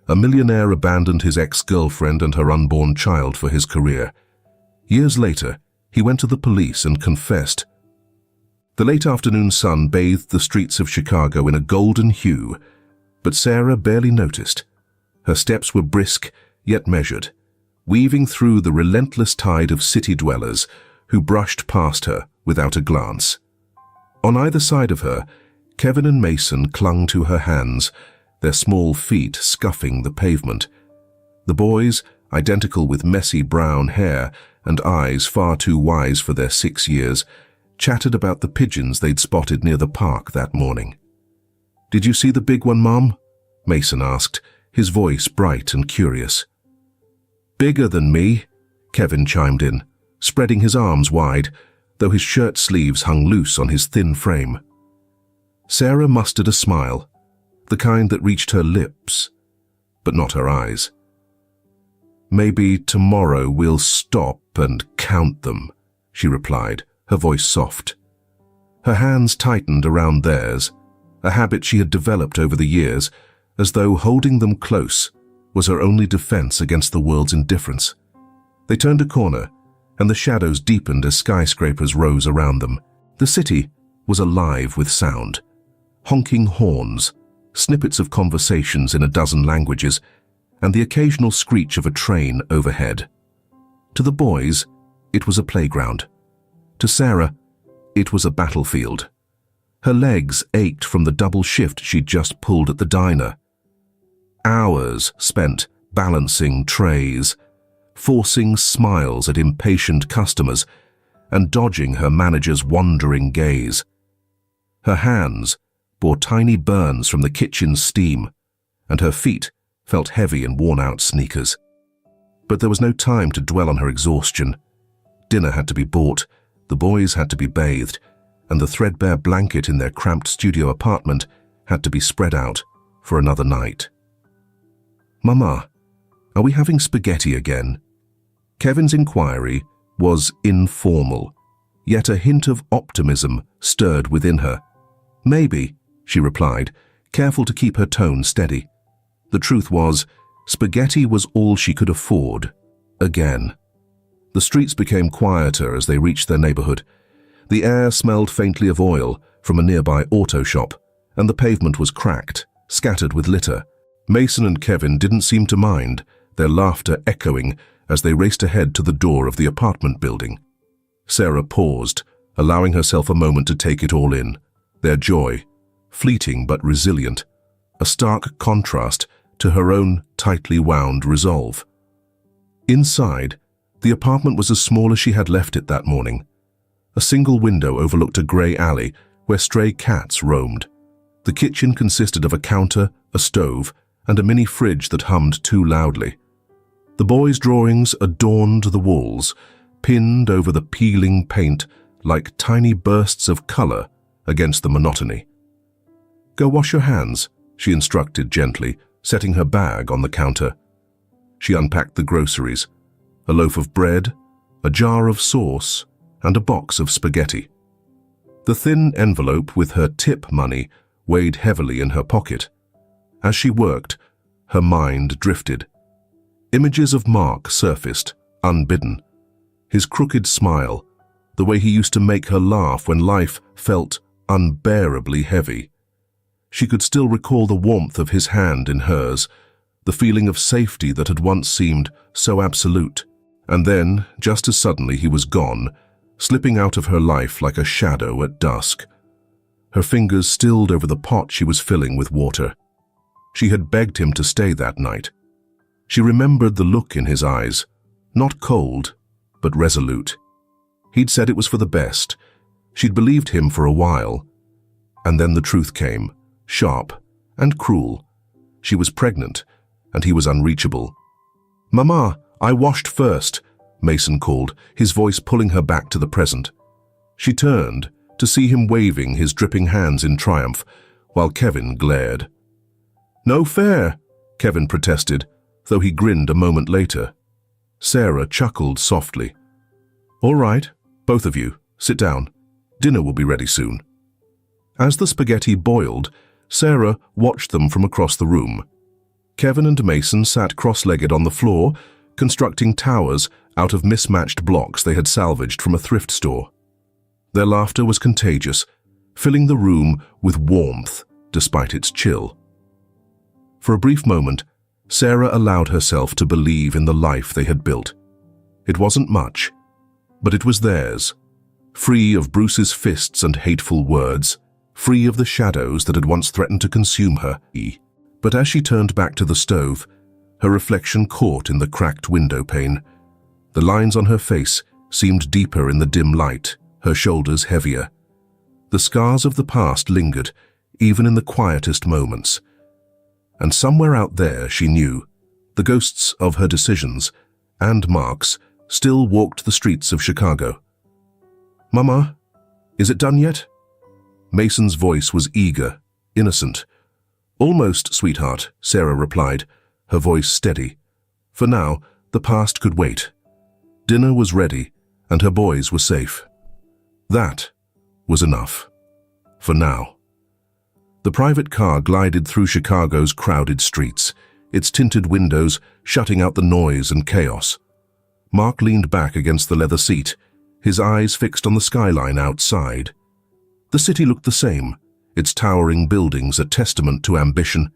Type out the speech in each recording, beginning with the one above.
A millionaire abandoned his ex-girlfriend and her unborn child for his career. Years later, he went to the police and confessed. The late afternoon sun bathed the streets of Chicago in a golden hue, but Sarah barely noticed. Her steps were brisk, yet measured, weaving through the relentless tide of city dwellers who brushed past her without a glance. On either side of her, Kevin and Mason clung to her hands, their small feet scuffing the pavement. The boys, identical with messy brown hair and eyes far too wise for their 6 years, chatted about the pigeons they'd spotted near the park that morning. "Did you see the big one, Mom?" Mason asked, his voice bright and curious. "Bigger than me," Kevin chimed in, spreading his arms wide, though his shirt sleeves hung loose on his thin frame. Sarah mustered a smile, the kind that reached her lips, but not her eyes. "Maybe tomorrow we'll stop and count them," she replied, her voice soft. Her hands tightened around theirs, a habit she had developed over the years, as though holding them close was her only defense against the world's indifference. They turned a corner, and the shadows deepened as skyscrapers rose around them. The city was alive with sound. Honking horns, snippets of conversations in a dozen languages, and the occasional screech of a train overhead. To the boys, it was a playground. To Sarah, it was a battlefield. Her legs ached from the double shift she'd just pulled at the diner. Hours spent balancing trays, forcing smiles at impatient customers, and dodging her manager's wandering gaze. Her hands bore tiny burns from the kitchen's steam, and her feet felt heavy in worn-out sneakers. But there was no time to dwell on her exhaustion. Dinner had to be bought, the boys had to be bathed, and the threadbare blanket in their cramped studio apartment had to be spread out for another night. "Mama, are we having spaghetti again?" Kevin's inquiry was informal, yet a hint of optimism stirred within her. "Maybe," she replied, careful to keep her tone steady. The truth was, spaghetti was all she could afford, again. The streets became quieter as they reached their neighborhood. The air smelled faintly of oil from a nearby auto shop, and the pavement was cracked, scattered with litter. Mason and Kevin didn't seem to mind, their laughter echoing as they raced ahead to the door of the apartment building. Sarah paused, allowing herself a moment to take it all in. Their joy, fleeting but resilient, a stark contrast to her own tightly wound resolve. Inside, the apartment was as small as she had left it that morning. A single window overlooked a grey alley where stray cats roamed. The kitchen consisted of a counter, a stove, and a mini fridge that hummed too loudly. The boys' drawings adorned the walls, pinned over the peeling paint like tiny bursts of color against the monotony. "Go wash your hands," she instructed gently, setting her bag on the counter. She unpacked the groceries, a loaf of bread, a jar of sauce, and a box of spaghetti. The thin envelope with her tip money weighed heavily in her pocket. As she worked, her mind drifted. Images of Mark surfaced, unbidden. His crooked smile, the way he used to make her laugh when life felt unbearably heavy. She could still recall the warmth of his hand in hers, the feeling of safety that had once seemed so absolute. And then, just as suddenly, he was gone, slipping out of her life like a shadow at dusk. Her fingers stilled over the pot she was filling with water. She had begged him to stay that night. She remembered the look in his eyes, not cold, but resolute. He'd said it was for the best. She'd believed him for a while. And then the truth came, sharp and cruel. She was pregnant, and he was unreachable. "Mama, I washed first," Mason called, his voice pulling her back to the present. She turned to see him waving his dripping hands in triumph, while Kevin glared. "No fair," Kevin protested, though he grinned a moment later. Sarah chuckled softly. "All right, both of you, sit down. Dinner will be ready soon." As the spaghetti boiled, Sarah watched them from across the room. Kevin and Mason sat cross-legged on the floor, constructing towers out of mismatched blocks they had salvaged from a thrift store. Their laughter was contagious, filling the room with warmth despite its chill. For a brief moment, Sarah allowed herself to believe in the life they had built. It wasn't much, but it was theirs, free of Bruce's fists and hateful words, free of the shadows that had once threatened to consume her. But as she turned back to the stove, her reflection caught in the cracked window pane. The lines on her face seemed deeper in the dim light, her shoulders heavier. The scars of the past lingered, even in the quietest moments. And somewhere out there, she knew, the ghosts of her decisions, and Mark's, still walked the streets of Chicago. "Mama, is it done yet?" Mason's voice was eager, innocent. "Almost, sweetheart," Sarah replied, her voice steady. For now, the past could wait. Dinner was ready, and her boys were safe. That was enough. For now. The private car glided through Chicago's crowded streets, its tinted windows shutting out the noise and chaos. Mark leaned back against the leather seat, his eyes fixed on the skyline outside. The city looked the same, its towering buildings a testament to ambition,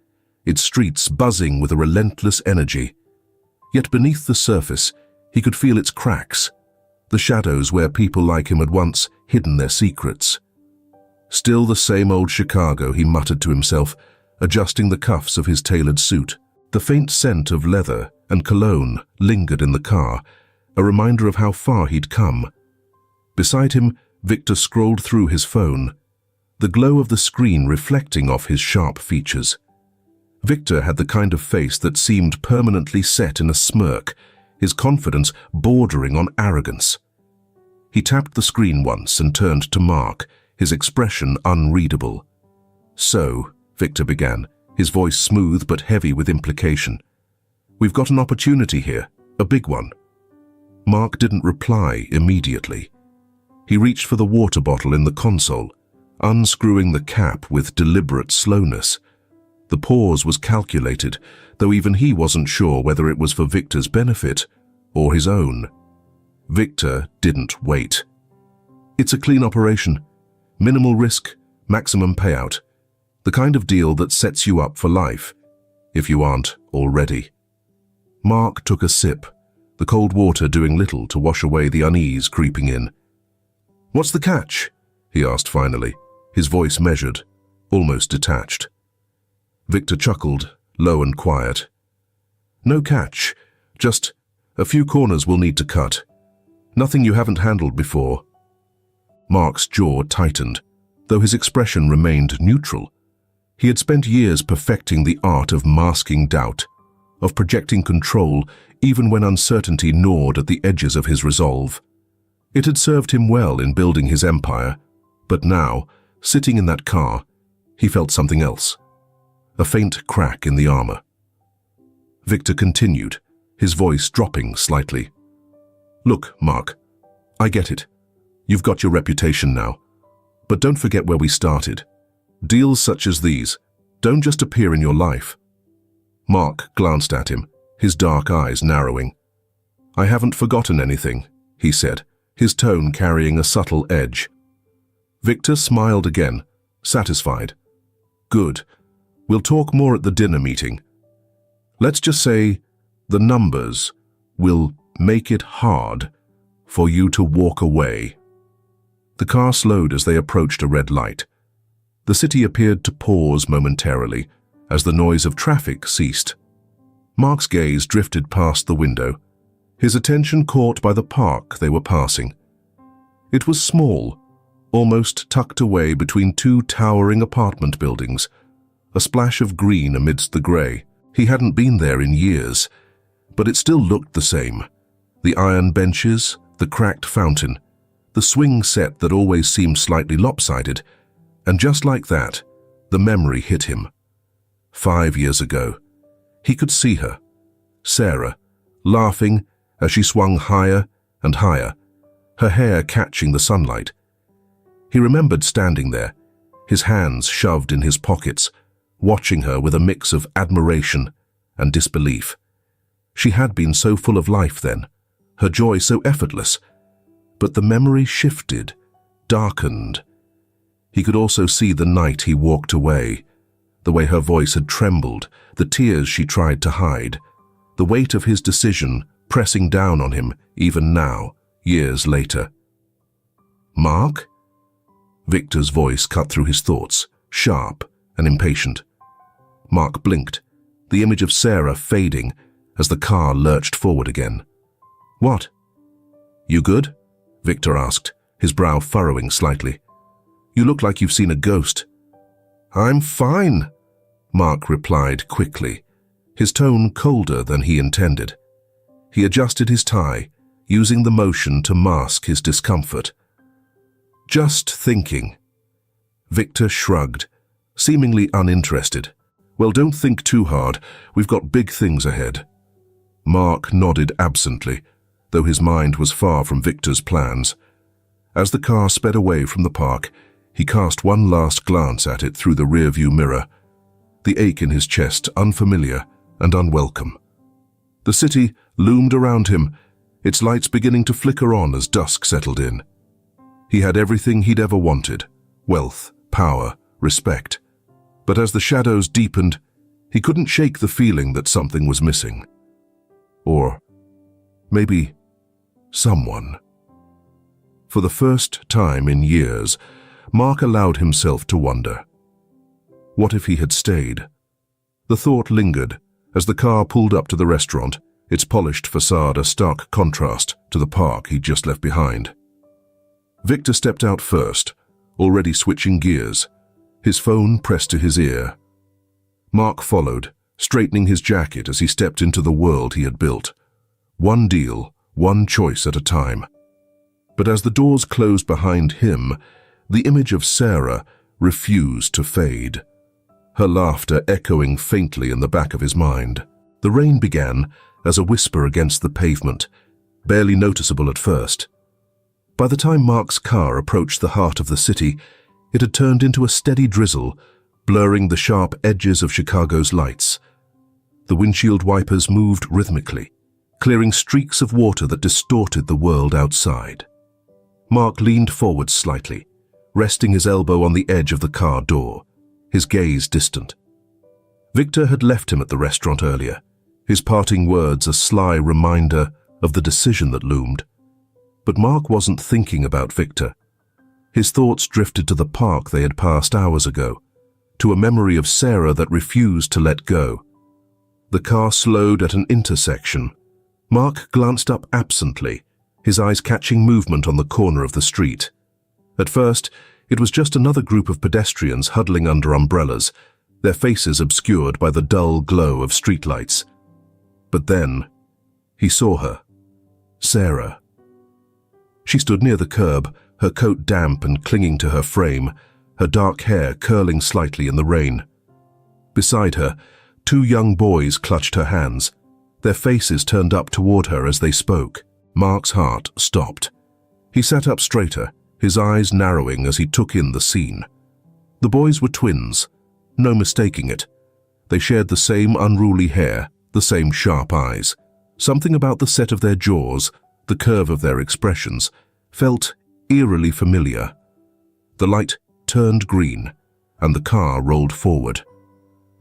its streets buzzing with a relentless energy. Yet beneath the surface, he could feel its cracks, the shadows where people like him had once hidden their secrets. Still the same old Chicago, he muttered to himself, adjusting the cuffs of his tailored suit. The faint scent of leather and cologne lingered in the car, a reminder of how far he'd come. Beside him, Victor scrolled through his phone, the glow of the screen reflecting off his sharp features. Victor had the kind of face that seemed permanently set in a smirk, his confidence bordering on arrogance. He tapped the screen once and turned to Mark, his expression unreadable. "So," Victor began, his voice smooth but heavy with implication, "we've got an opportunity here, a big one." Mark didn't reply immediately. He reached for the water bottle in the console, unscrewing the cap with deliberate slowness. The pause was calculated, though even he wasn't sure whether it was for Victor's benefit or his own. Victor didn't wait. "It's a clean operation. Minimal risk, maximum payout. The kind of deal that sets you up for life, if you aren't already." Mark took a sip, the cold water doing little to wash away the unease creeping in. "What's the catch?" he asked finally, his voice measured, almost detached. Victor chuckled, low and quiet. "No catch, just a few corners we'll need to cut. Nothing you haven't handled before." Mark's jaw tightened, though his expression remained neutral. He had spent years perfecting the art of masking doubt, of projecting control even when uncertainty gnawed at the edges of his resolve. It had served him well in building his empire, but now, sitting in that car, he felt something else. A faint crack in the armor. Victor continued, his voice dropping slightly. "Look, Mark, I get it. You've got your reputation now. But don't forget where we started. Deals such as these don't just appear in your life." Mark glanced at him, his dark eyes narrowing. "I haven't forgotten anything," he said, his tone carrying a subtle edge. Victor smiled again, satisfied. "Good. We'll talk more at the dinner meeting. Let's just say the numbers will make it hard for you to walk away." The car slowed as they approached a red light. The city appeared to pause momentarily as the noise of traffic ceased. Mark's gaze drifted past the window, his attention caught by the park they were passing. It was small, almost tucked away between two towering apartment buildings, a splash of green amidst the grey. He hadn't been there in years, but it still looked the same. The iron benches, the cracked fountain, the swing set that always seemed slightly lopsided, and just like that, the memory hit him. 5 years ago, he could see her, Sarah, laughing as she swung higher and higher, her hair catching the sunlight. He remembered standing there, his hands shoved in his pockets, watching her with a mix of admiration and disbelief. She had been so full of life then, her joy so effortless, but the memory shifted, darkened. He could also see the night he walked away, the way her voice had trembled, the tears she tried to hide, the weight of his decision pressing down on him even now, years later. "Mark?" Victor's voice cut through his thoughts, sharp and impatient. Mark blinked, the image of Sarah fading as the car lurched forward again. "What? You good?" Victor asked, his brow furrowing slightly. "You look like you've seen a ghost." "I'm fine," Mark replied quickly, his tone colder than he intended. He adjusted his tie, using the motion to mask his discomfort. "Just thinking." Victor shrugged, seemingly uninterested. "Well, don't think too hard. We've got big things ahead." Mark nodded absently, though his mind was far from Victor's plans. As the car sped away from the park, he cast one last glance at it through the rearview mirror, the ache in his chest unfamiliar and unwelcome. The city loomed around him, its lights beginning to flicker on as dusk settled in. He had everything he'd ever wanted: wealth, power, respect. But as the shadows deepened, he couldn't shake the feeling that something was missing. Or maybe someone. For the first time in years, Mark allowed himself to wonder. What if he had stayed? The thought lingered as the car pulled up to the restaurant, its polished facade a stark contrast to the park he'd just left behind. Victor stepped out first, already switching gears, his phone pressed to his ear. Mark followed, straightening his jacket as he stepped into the world he had built. One deal, one choice at a time. But as the doors closed behind him, the image of Sarah refused to fade, her laughter echoing faintly in the back of his mind. The rain began as a whisper against the pavement, barely noticeable at first. By the time Mark's car approached the heart of the city, it had turned into a steady drizzle, blurring the sharp edges of Chicago's lights. The windshield wipers moved rhythmically, clearing streaks of water that distorted the world outside. Mark leaned forward slightly, resting his elbow on the edge of the car door, his gaze distant. Victor had left him at the restaurant earlier, his parting words a sly reminder of the decision that loomed. But Mark wasn't thinking about Victor. His thoughts drifted to the park they had passed hours ago, to a memory of Sarah that refused to let go. The car slowed at an intersection. Mark glanced up absently, his eyes catching movement on the corner of the street. At first, it was just another group of pedestrians huddling under umbrellas, their faces obscured by the dull glow of streetlights. But then, he saw her. Sarah. She stood near the curb, her coat damp and clinging to her frame, her dark hair curling slightly in the rain. Beside her, two young boys clutched her hands, their faces turned up toward her as they spoke. Mark's heart stopped. He sat up straighter, his eyes narrowing as he took in the scene. The boys were twins, no mistaking it. They shared the same unruly hair, the same sharp eyes. Something about the set of their jaws, the curve of their expressions, felt eerily familiar. The light turned green, and the car rolled forward.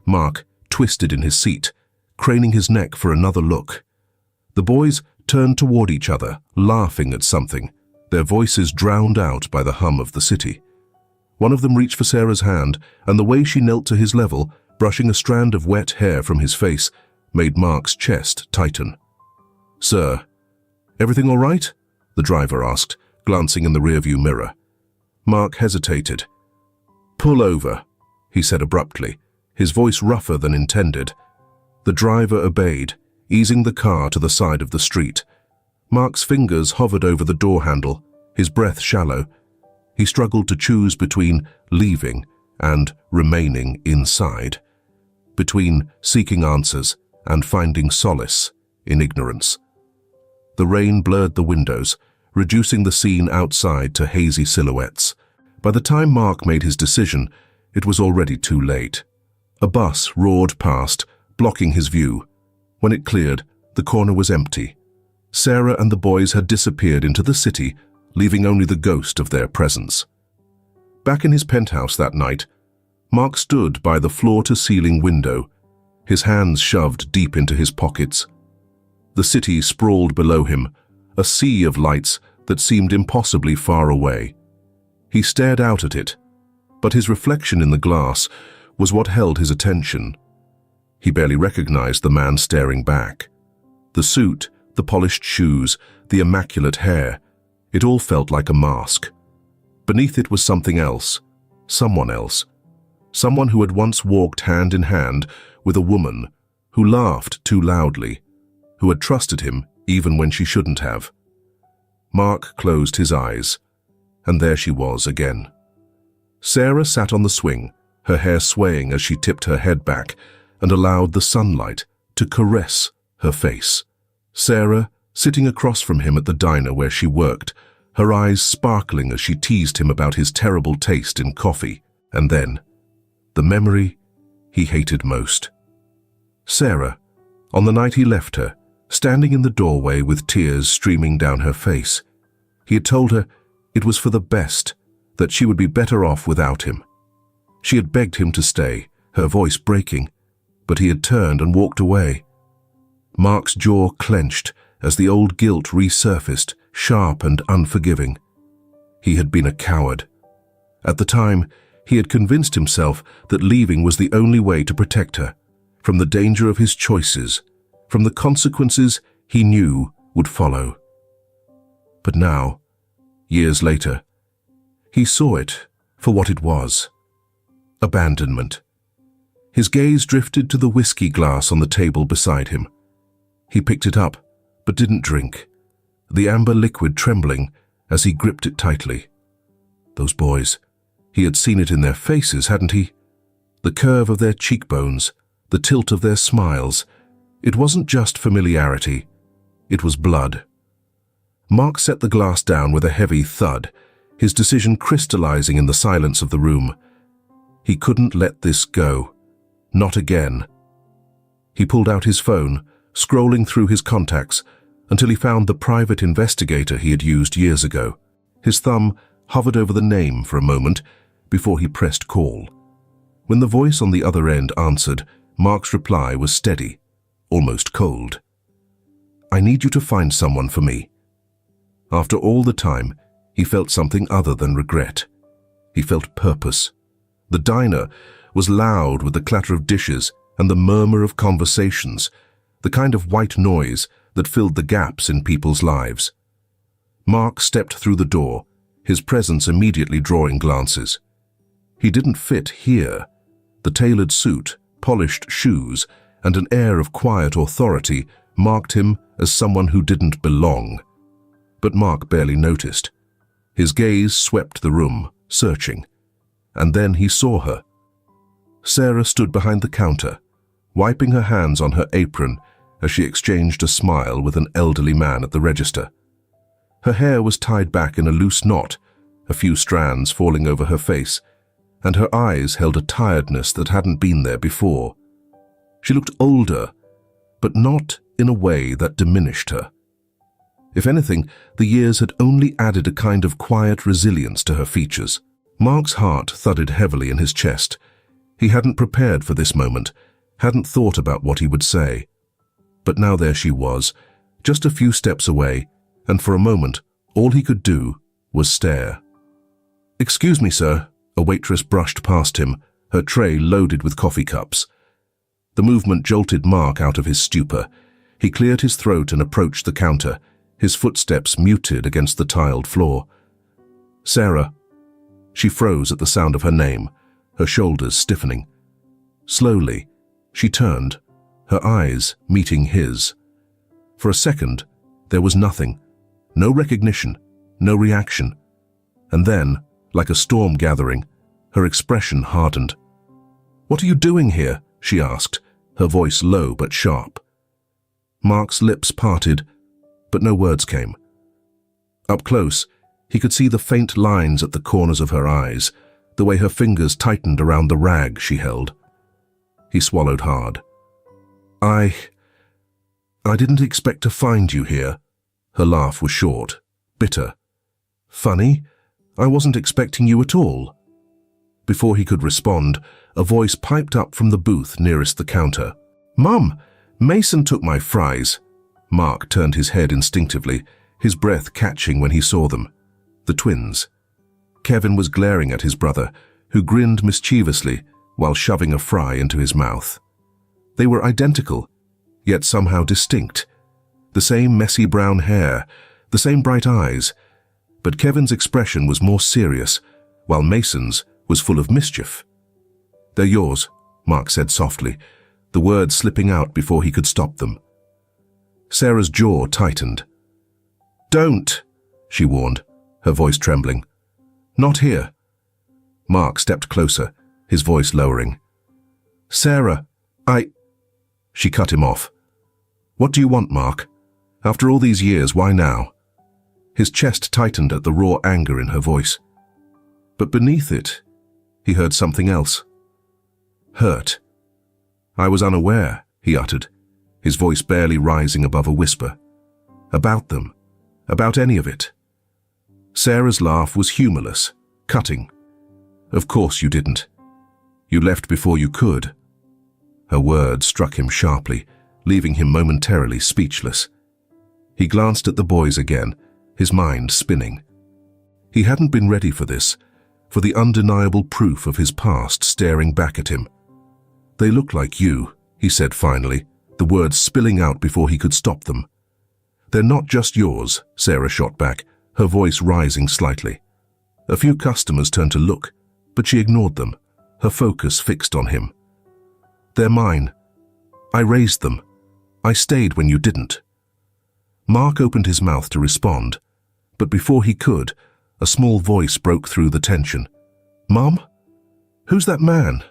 Mark twisted in his seat, craning his neck for another look. The boys turned toward each other, laughing at something, their voices drowned out by the hum of the city. One of them reached for Sarah's hand, and the way she knelt to his level, brushing a strand of wet hair from his face, made Mark's chest tighten. "Sir, everything all right?" the driver asked, glancing in the rearview mirror. Mark hesitated. "Pull over," he said abruptly, his voice rougher than intended. The driver obeyed, easing the car to the side of the street. Mark's fingers hovered over the door handle, his breath shallow. He struggled to choose between leaving and remaining inside, between seeking answers and finding solace in ignorance. The rain blurred the windows, reducing the scene outside to hazy silhouettes. By the time Mark made his decision, it was already too late. A bus roared past, blocking his view. When it cleared, the corner was empty. Sarah and the boys had disappeared into the city, leaving only the ghost of their presence. Back in his penthouse that night, Mark stood by the floor-to-ceiling window, his hands shoved deep into his pockets. The city sprawled below him, a sea of lights that seemed impossibly far away. He stared out at it, but his reflection in the glass was what held his attention. He barely recognized the man staring back. The suit, the polished shoes, the immaculate hair, it all felt like a mask. Beneath it was something else, someone else. Someone who had once walked hand in hand with a woman, who laughed too loudly, who had trusted him even when she shouldn't have. Mark closed his eyes, and there she was again. Sarah sat on the swing, her hair swaying as she tipped her head back and allowed the sunlight to caress her face. Sarah, sitting across from him at the diner where she worked, her eyes sparkling as she teased him about his terrible taste in coffee, and then the memory he hated most. Sarah, on the night he left her, standing in the doorway with tears streaming down her face. He had told her it was for the best, that she would be better off without him. She had begged him to stay, her voice breaking, but he had turned and walked away. Mark's jaw clenched as the old guilt resurfaced, sharp and unforgiving. He had been a coward. At the time, he had convinced himself that leaving was the only way to protect her, from the danger of his choices, from the consequences he knew would follow. But now, years later, he saw it for what it was: abandonment. His gaze drifted to the whiskey glass on the table beside him. He picked it up, but didn't drink, the amber liquid trembling as he gripped it tightly. Those boys, he had seen it in their faces, hadn't he? The curve of their cheekbones, the tilt of their smiles. It wasn't just familiarity, it was blood. Mark set the glass down with a heavy thud, his decision crystallizing in the silence of the room. He couldn't let this go. Not again. He pulled out his phone, scrolling through his contacts until he found the private investigator he had used years ago. His thumb hovered over the name for a moment before he pressed call. When the voice on the other end answered, Mark's reply was steady, almost cold. "I need you to find someone for me." After all the time, he felt something other than regret. He felt purpose. The diner was loud with the clatter of dishes and the murmur of conversations, the kind of white noise that filled the gaps in people's lives. Mark stepped through the door, his presence immediately drawing glances. He didn't fit here. The tailored suit, polished shoes, and an air of quiet authority marked him as someone who didn't belong. But Mark barely noticed. His gaze swept the room, searching. And then he saw her. Sarah stood behind the counter, wiping her hands on her apron as she exchanged a smile with an elderly man at the register. Her hair was tied back in a loose knot, a few strands falling over her face, and her eyes held a tiredness that hadn't been there before. She looked older, but not in a way that diminished her. If anything, the years had only added a kind of quiet resilience to her features. Mark's heart thudded heavily in his chest. He hadn't prepared for this moment, hadn't thought about what he would say. But now there she was, just a few steps away, and for a moment, all he could do was stare. "Excuse me, sir," a waitress brushed past him, her tray loaded with coffee cups. The movement jolted Mark out of his stupor. He cleared his throat and approached the counter, his footsteps muted against the tiled floor. "Sarah." She froze at the sound of her name, her shoulders stiffening. Slowly, she turned, her eyes meeting his. For a second, there was nothing. No recognition, no reaction. And then, like a storm gathering, her expression hardened. "What are you doing here?" she asked, her voice low but sharp. Mark's lips parted, but no words came. Up close, he could see the faint lines at the corners of her eyes, the way her fingers tightened around the rag she held. He swallowed hard. I didn't expect to find you here." Her laugh was short, bitter. "Funny, I wasn't expecting you at all." Before he could respond, a voice piped up from the booth nearest the counter. "Mum, Mason took my fries." Mark turned his head instinctively, his breath catching when he saw them. The twins. Kevin was glaring at his brother, who grinned mischievously while shoving a fry into his mouth. They were identical, yet somehow distinct. The same messy brown hair, the same bright eyes, but Kevin's expression was more serious, while Mason's was full of mischief. "They're yours," Mark said softly, the words slipping out before he could stop them. Sarah's jaw tightened. "Don't," she warned, her voice trembling. "Not here." Mark stepped closer, his voice lowering. "Sarah, She cut him off. "What do you want, Mark? After all these years, why now?" His chest tightened at the raw anger in her voice. But beneath it, he heard something else. Hurt. "I was unaware," he uttered, his voice barely rising above a whisper. "About them. About any of it." Sarah's laugh was humorless, cutting. "Of course you didn't. You left before you could." Her words struck him sharply, leaving him momentarily speechless. He glanced at the boys again, his mind spinning. He hadn't been ready for this, for the undeniable proof of his past staring back at him. "They look like you," he said finally, the words spilling out before he could stop them. "They're not just yours," Sarah shot back, her voice rising slightly. A few customers turned to look, but she ignored them, her focus fixed on him. "They're mine. I raised them. I stayed when you didn't." Mark opened his mouth to respond, but before he could, a small voice broke through the tension. "Mom? Who's that man?"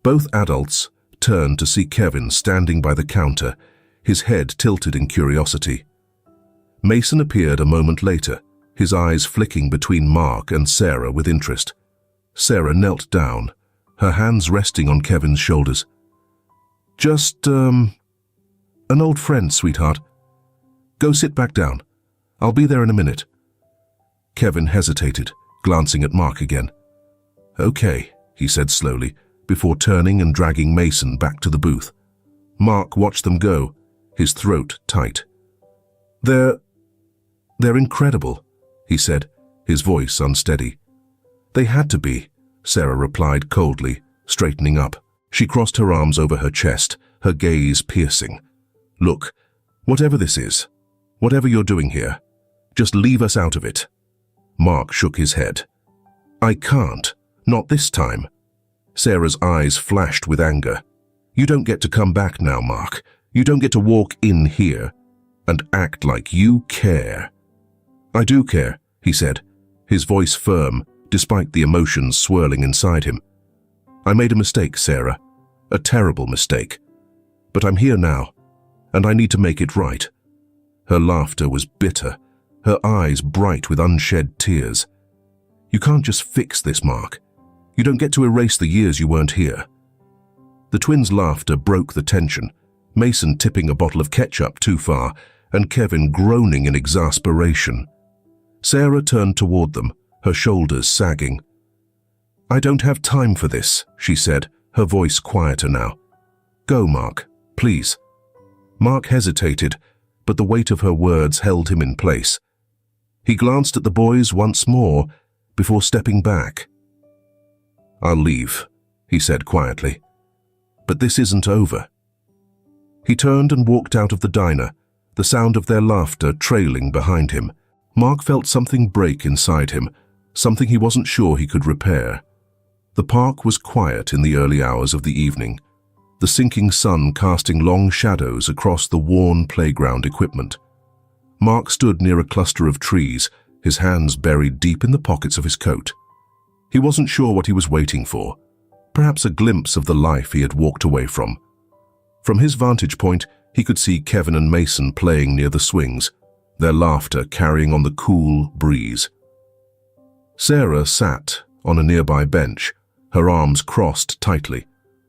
Both adults turned to see Kevin standing by the counter, his head tilted in curiosity. Mason appeared a moment later, his eyes flicking between Mark and Sarah with interest. Sarah knelt down, her hands resting on Kevin's shoulders. "Just, an old friend, sweetheart. Go sit back down. I'll be there in a minute." Kevin hesitated, glancing at Mark again. "Okay," he said slowly, before turning and dragging Mason back to the booth. Mark watched them go, his throat tight. They're incredible," he said, his voice unsteady. "They had to be," Sarah replied coldly, straightening up. She crossed her arms over her chest, her gaze piercing. "Look, whatever this is, whatever you're doing here, just leave us out of it." Mark shook his head. "I can't, not this time." Sarah's eyes flashed with anger. "You don't get to come back now, Mark. You don't get to walk in here and act like you care." "I do care," he said, his voice firm, despite the emotions swirling inside him. "I made a mistake, Sarah, a terrible mistake. But I'm here now, and I need to make it right." Her laughter was bitter, her eyes bright with unshed tears. "You can't just fix this, Mark. You don't get to erase the years you weren't here." The twins' laughter broke the tension, Mason tipping a bottle of ketchup too far, and Kevin groaning in exasperation. Sarah turned toward them, her shoulders sagging. "I don't have time for this," she said, her voice quieter now. "Go, Mark, please." Mark hesitated, but the weight of her words held him in place. He glanced at the boys once more before stepping back. "I'll leave," he said quietly. "But this isn't over." He turned and walked out of the diner, the sound of their laughter trailing behind him. Mark felt something break inside him, something he wasn't sure he could repair. The park was quiet in the early hours of the evening, the sinking sun casting long shadows across the worn playground equipment. Mark stood near a cluster of trees, his hands buried deep in the pockets of his coat. He wasn't sure what he was waiting for, perhaps a glimpse of the life he had walked away from. From his vantage point, he could see Kevin and Mason playing near the swings, their laughter carrying on the cool breeze. Sarah sat on a nearby bench, her arms crossed tightly,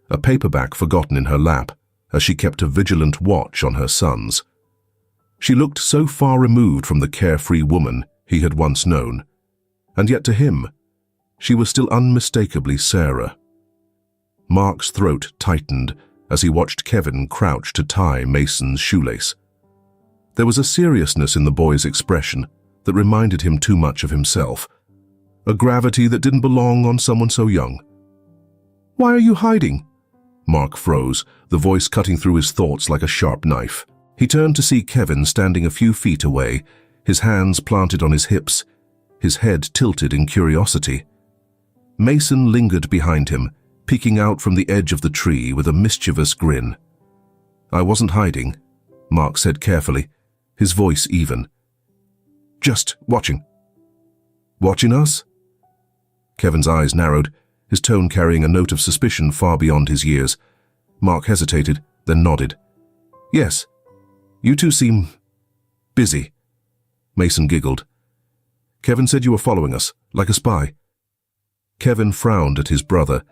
a paperback forgotten in her lap, as she kept a vigilant watch on her sons. She looked so far removed from the carefree woman he had once known, and yet to him, she was still unmistakably Sarah. Mark's throat tightened as he watched Kevin crouch to tie Mason's shoelace. There was a seriousness in the boy's expression that reminded him too much of himself, a gravity that didn't belong on someone so young. "Why are you hiding?" Mark froze, the voice cutting through his thoughts like a sharp knife. He turned to see Kevin standing a few feet away, his hands planted on his hips, his head tilted in curiosity. Mason lingered behind him, peeking out from the edge of the tree with a mischievous grin. "I wasn't hiding," Mark said carefully, his voice even. "Just watching." "Watching us?" Kevin's eyes narrowed, his tone carrying a note of suspicion far beyond his years. Mark hesitated, then nodded. "Yes. You two seem busy." Mason giggled. "Kevin said you were following us, like a spy." Kevin frowned at his brother,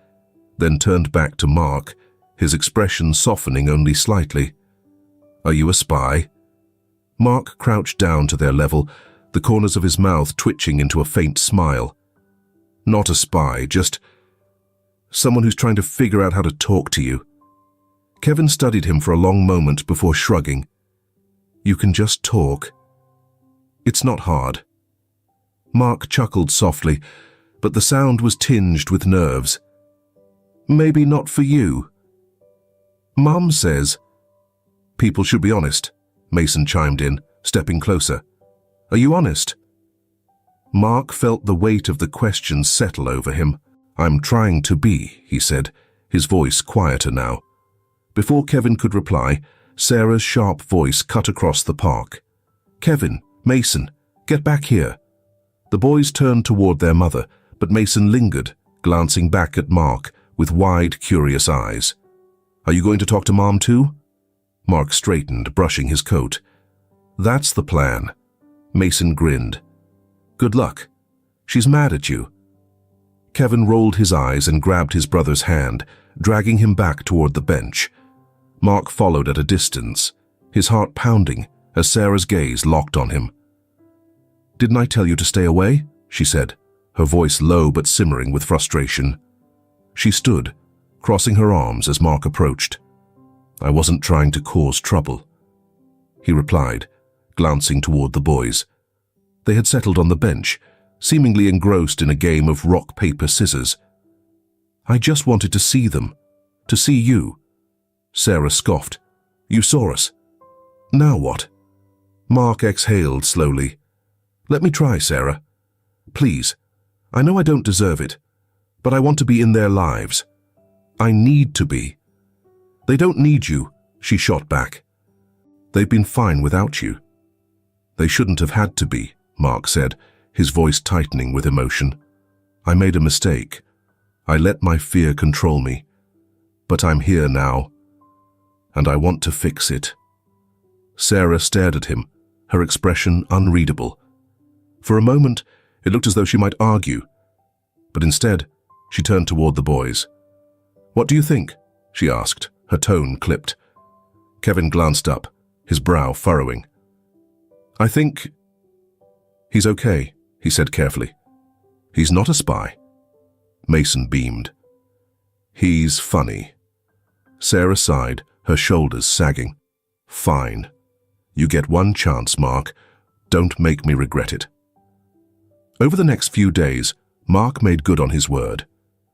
then turned back to Mark, his expression softening only slightly. "Are you a spy?" Mark crouched down to their level, the corners of his mouth twitching into a faint smile. "Not a spy, just someone who's trying to figure out how to talk to you." Kevin studied him for a long moment before shrugging. "You can just talk. It's not hard." Mark chuckled softly, but the sound was tinged with nerves. "Maybe not for you." "Mom says—" "People should be honest," Mason chimed in, stepping closer. "Are you honest?" Mark felt the weight of the question settle over him. "I'm trying to be," he said, his voice quieter now. Before Kevin could reply, Sarah's sharp voice cut across the park. "Kevin, Mason, get back here." The boys turned toward their mother, but Mason lingered, glancing back at Mark with wide, curious eyes. "Are you going to talk to Mom too?" Mark straightened, brushing his coat. "That's the plan." Mason grinned. "Good luck. She's mad at you." Kevin rolled his eyes and grabbed his brother's hand, dragging him back toward the bench. Mark followed at a distance, his heart pounding as Sarah's gaze locked on him. "Didn't I tell you to stay away?" she said, her voice low but simmering with frustration. She stood, crossing her arms as Mark approached. "I wasn't trying to cause trouble," he replied, glancing toward the boys. They had settled on the bench, seemingly engrossed in a game of rock, paper, scissors. "I just wanted to see them, to see you." Sarah scoffed. "You saw us. Now what?" Mark exhaled slowly. "Let me try, Sarah. Please. I know I don't deserve it, but I want to be in their lives. I need to be." "They don't need you," she shot back. "They've been fine without you." "They shouldn't have had to be," Mark said, his voice tightening with emotion. "I made a mistake. I let my fear control me. But I'm here now, and I want to fix it." Sarah stared at him, her expression unreadable. For a moment, it looked as though she might argue, but instead, she turned toward the boys. "What do you think?" she asked, her tone clipped. Kevin glanced up, his brow furrowing. "I think he's okay," he said carefully. "He's not a spy." Mason beamed. "He's funny." Sarah sighed, her shoulders sagging. "Fine. You get one chance, Mark. Don't make me regret it." Over the next few days, Mark made good on his word.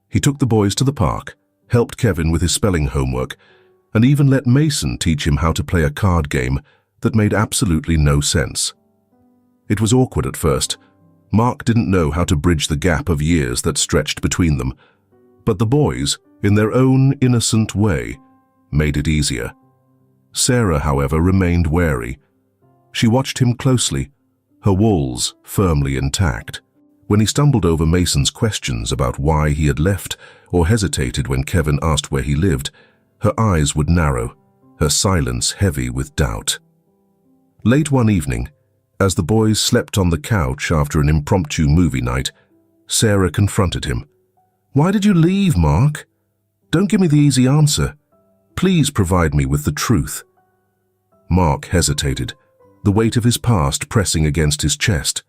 He took the boys to the park, helped Kevin with his spelling homework, and even let Mason teach him how to play a card game that made absolutely no sense. It was awkward at first. Mark didn't know how to bridge the gap of years that stretched between them, but the boys, in their own innocent way, made it easier. Sarah, however, remained wary. She watched him closely, her walls firmly intact. When he stumbled over Mason's questions about why he had left or hesitated when Kevin asked where he lived, her eyes would narrow, her silence heavy with doubt. Late one evening, as the boys slept on the couch after an impromptu movie night, Sarah confronted him. "Why did you leave, Mark? Don't give me the easy answer. Please provide me with the truth." Mark hesitated, the weight of his past pressing against his chest.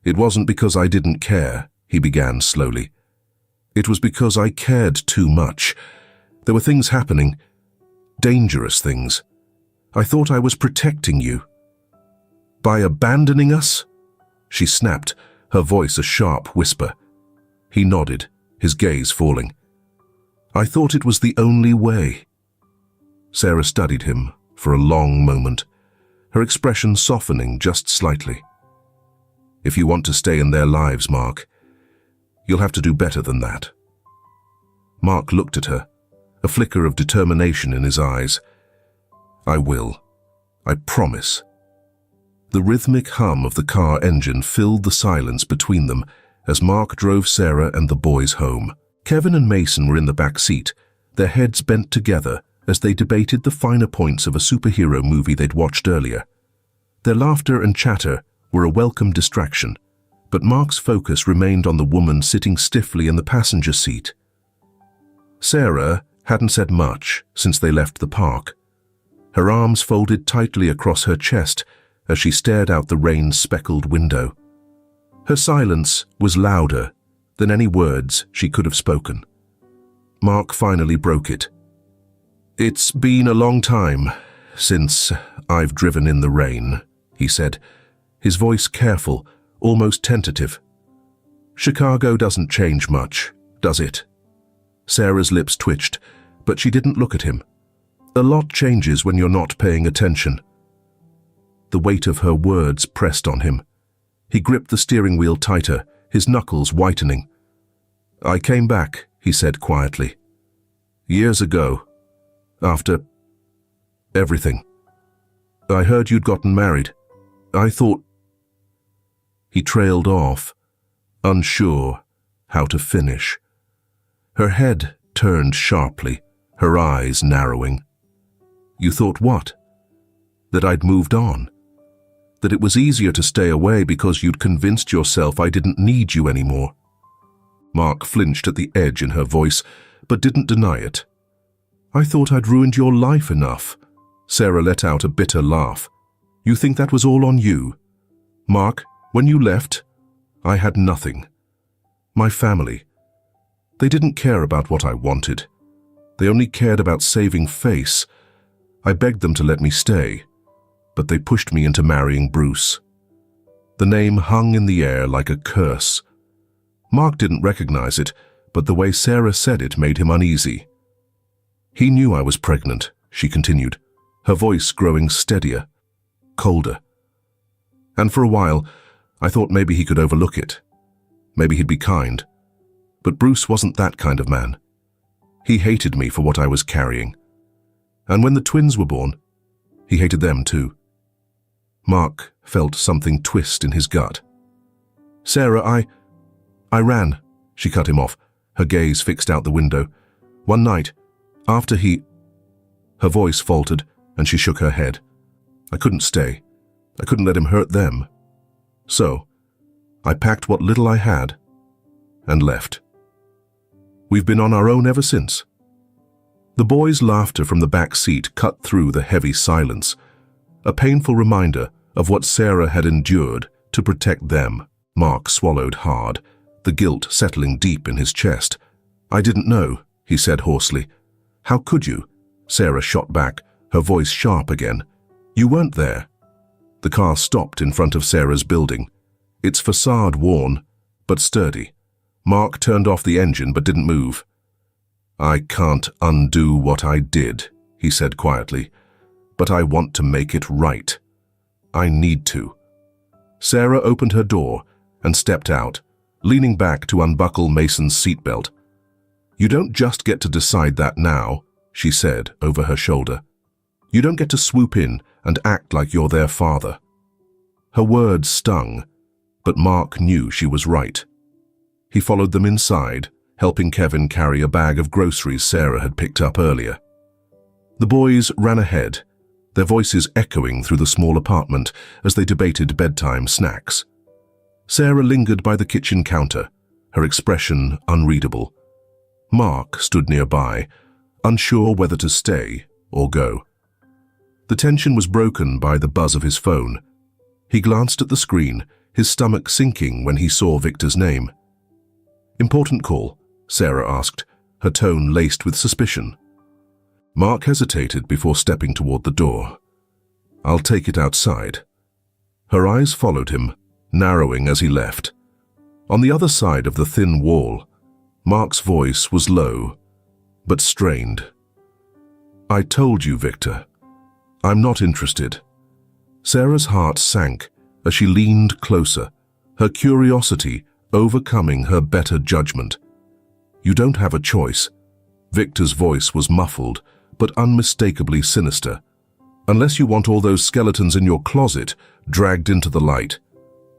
"It wasn't because I didn't care," he began slowly. "It was because I cared too much. There were things happening, dangerous things. I thought I was protecting you." "By abandoning us?" she snapped, her voice a sharp whisper. He nodded, his gaze falling. "I thought it was the only way." Sarah studied him for a long moment, her expression softening just slightly. "If you want to stay in their lives, Mark, you'll have to do better than that." Mark looked at her, a flicker of determination in his eyes. "I will. I promise." The rhythmic hum of the car engine filled the silence between them as Mark drove Sarah and the boys home. Kevin and Mason were in the back seat, their heads bent together as they debated the finer points of a superhero movie they'd watched earlier. Their laughter and chatter were a welcome distraction, but Mark's focus remained on the woman sitting stiffly in the passenger seat. Sarah hadn't said much since they left the park. Her arms folded tightly across her chest as she stared out the rain-speckled window. Her silence was louder than any words she could have spoken. Mark finally broke it. "It's been a long time since I've driven in the rain," he said, his voice careful, almost tentative. "Chicago doesn't change much, does it?" Sarah's lips twitched, but she didn't look at him. "A lot changes when you're not paying attention." The weight of her words pressed on him. He gripped the steering wheel tighter, his knuckles whitening. "I came back," he said quietly. "Years ago. After everything. I heard you'd gotten married. I thought—" He trailed off, unsure how to finish. Her head turned sharply, her eyes narrowing. "You thought what? That I'd moved on? That it was easier to stay away because you'd convinced yourself I didn't need you anymore?" Mark flinched at the edge in her voice, but didn't deny it. "I thought I'd ruined your life enough." Sarah let out a bitter laugh. "You think that was all on you? Mark, when you left, I had nothing. My family. They didn't care about what I wanted. They only cared about saving face. I begged them to let me stay, but they pushed me into marrying Bruce." The name hung in the air like a curse. Mark didn't recognize it, but the way Sarah said it made him uneasy. "He knew I was pregnant," she continued, her voice growing steadier, colder. "And for a while, I thought maybe he could overlook it. Maybe he'd be kind. But Bruce wasn't that kind of man. He hated me for what I was carrying. And when the twins were born, he hated them too." Mark felt something twist in his gut. "Sarah, I ran," she cut him off, her gaze fixed out the window. "One night, after he—" Her voice faltered, and she shook her head. "I couldn't stay. I couldn't let him hurt them. So, I packed what little I had and left. We've been on our own ever since." The boys' laughter from the back seat cut through the heavy silence, a painful reminder of what Sarah had endured to protect them. Mark swallowed hard, the guilt settling deep in his chest. "I didn't know," he said hoarsely. "How could you?" Sarah shot back, her voice sharp again. "You weren't there." The car stopped in front of Sarah's building, its facade worn, but sturdy. Mark turned off the engine but didn't move. "I can't undo what I did," he said quietly, "but I want to make it right. I need to." Sarah opened her door and stepped out, leaning back to unbuckle Mason's seatbelt. "You don't just get to decide that now," she said over her shoulder. "You don't get to swoop in and act like you're their father." Her words stung, but Mark knew she was right. He followed them inside, helping Kevin carry a bag of groceries Sarah had picked up earlier. The boys ran ahead, their voices echoing through the small apartment as they debated bedtime snacks. Sarah lingered by the kitchen counter, her expression unreadable. Mark stood nearby, unsure whether to stay or go. The tension was broken by the buzz of his phone. He glanced at the screen, his stomach sinking when he saw Victor's name. "Important call?" Sarah asked, her tone laced with suspicion. Mark hesitated before stepping toward the door. "I'll take it outside." Her eyes followed him, narrowing as he left. On the other side of the thin wall, Mark's voice was low, but strained. "I told you, Victor. I'm not interested." Sarah's heart sank as she leaned closer, her curiosity overcoming her better judgment. "You don't have a choice." Victor's voice was muffled, but unmistakably sinister. "Unless you want all those skeletons in your closet dragged into the light."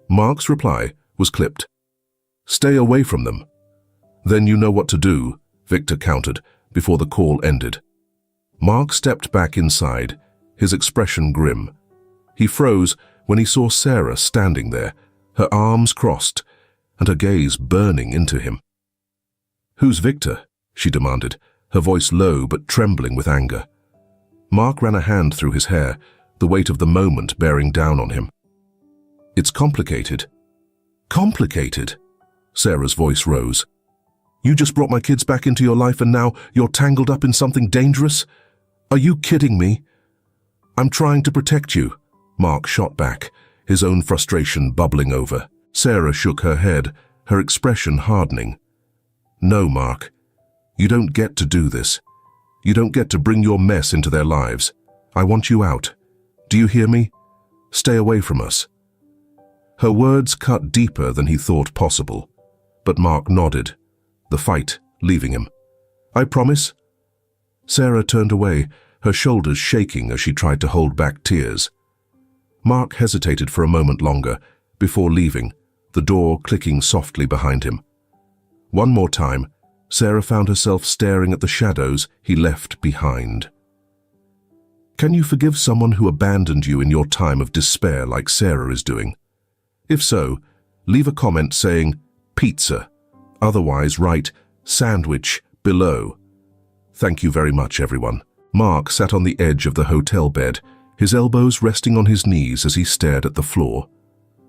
Mark's reply was clipped. "Stay away from them." "Then you know what to do," Victor countered before the call ended. Mark stepped back inside, his expression grim. He froze when he saw Sarah standing there, her arms crossed and her gaze burning into him. "Who's Victor?" she demanded, her voice low but trembling with anger. Mark ran a hand through his hair, the weight of the moment bearing down on him. "It's complicated." "Complicated?" Sarah's voice rose. "You just brought my kids back into your life and now you're tangled up in something dangerous? Are you kidding me?" "I'm trying to protect you," Mark shot back, his own frustration bubbling over. Sarah shook her head, her expression hardening. "No, Mark. You don't get to do this. You don't get to bring your mess into their lives. I want you out. Do you hear me? Stay away from us." Her words cut deeper than he thought possible, but Mark nodded, the fight leaving him. "I promise." Sarah turned away, her shoulders shaking as she tried to hold back tears. Mark hesitated for a moment longer before leaving, the door clicking softly behind him. One more time, Sarah found herself staring at the shadows he left behind. Can you forgive someone who abandoned you in your time of despair like Sarah is doing? If so, leave a comment saying pizza. Otherwise, write sandwich below. Thank you very much, everyone. Mark sat on the edge of the hotel bed, his elbows resting on his knees as he stared at the floor.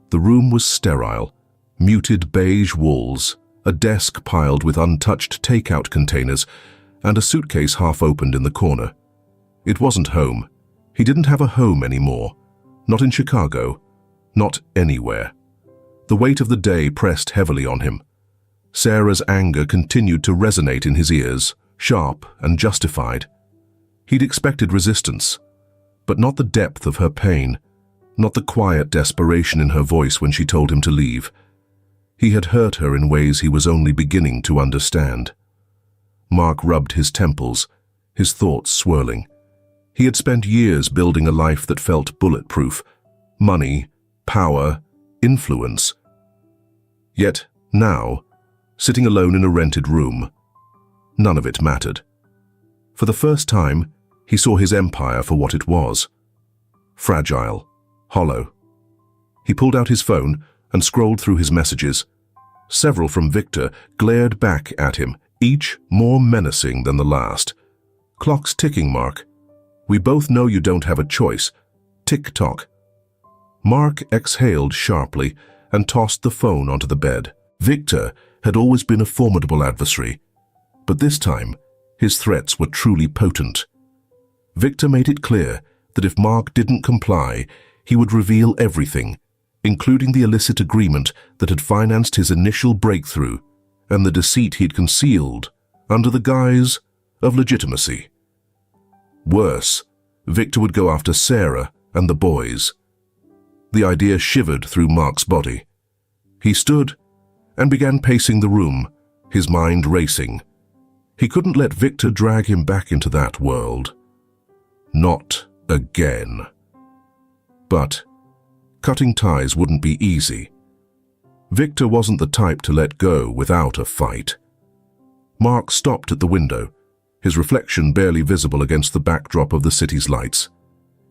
The room was sterile, muted beige walls, a desk piled with untouched takeout containers, and a suitcase half opened in the corner. It wasn't home. He didn't have a home anymore. Not in Chicago. Not anywhere. The weight of the day pressed heavily on him. Sarah's anger continued to resonate in his ears, sharp and justified. He'd expected resistance, but not the depth of her pain, not the quiet desperation in her voice when she told him to leave. He had hurt her in ways he was only beginning to understand. Mark rubbed his temples, his thoughts swirling. He had spent years building a life that felt bulletproof. Money, power, influence. Yet now, sitting alone in a rented room, none of it mattered. For the first time, he saw his empire for what it was. Fragile, hollow. He pulled out his phone and scrolled through his messages. Several from Victor glared back at him, each more menacing than the last. Clock's ticking, Mark. We both know you don't have a choice. Tick-tock. Mark exhaled sharply and tossed the phone onto the bed. Victor had always been a formidable adversary, but this time his threats were truly potent. Victor made it clear that if Mark didn't comply, he would reveal everything, including the illicit agreement that had financed his initial breakthrough and the deceit he'd concealed under the guise of legitimacy. Worse, Victor would go after Sarah and the boys. The idea shivered through Mark's body. He stood and began pacing the room, his mind racing. He couldn't let Victor drag him back into that world. Not again. But cutting ties wouldn't be easy. Victor wasn't the type to let go without a fight. Mark stopped at the window, his reflection barely visible against the backdrop of the city's lights.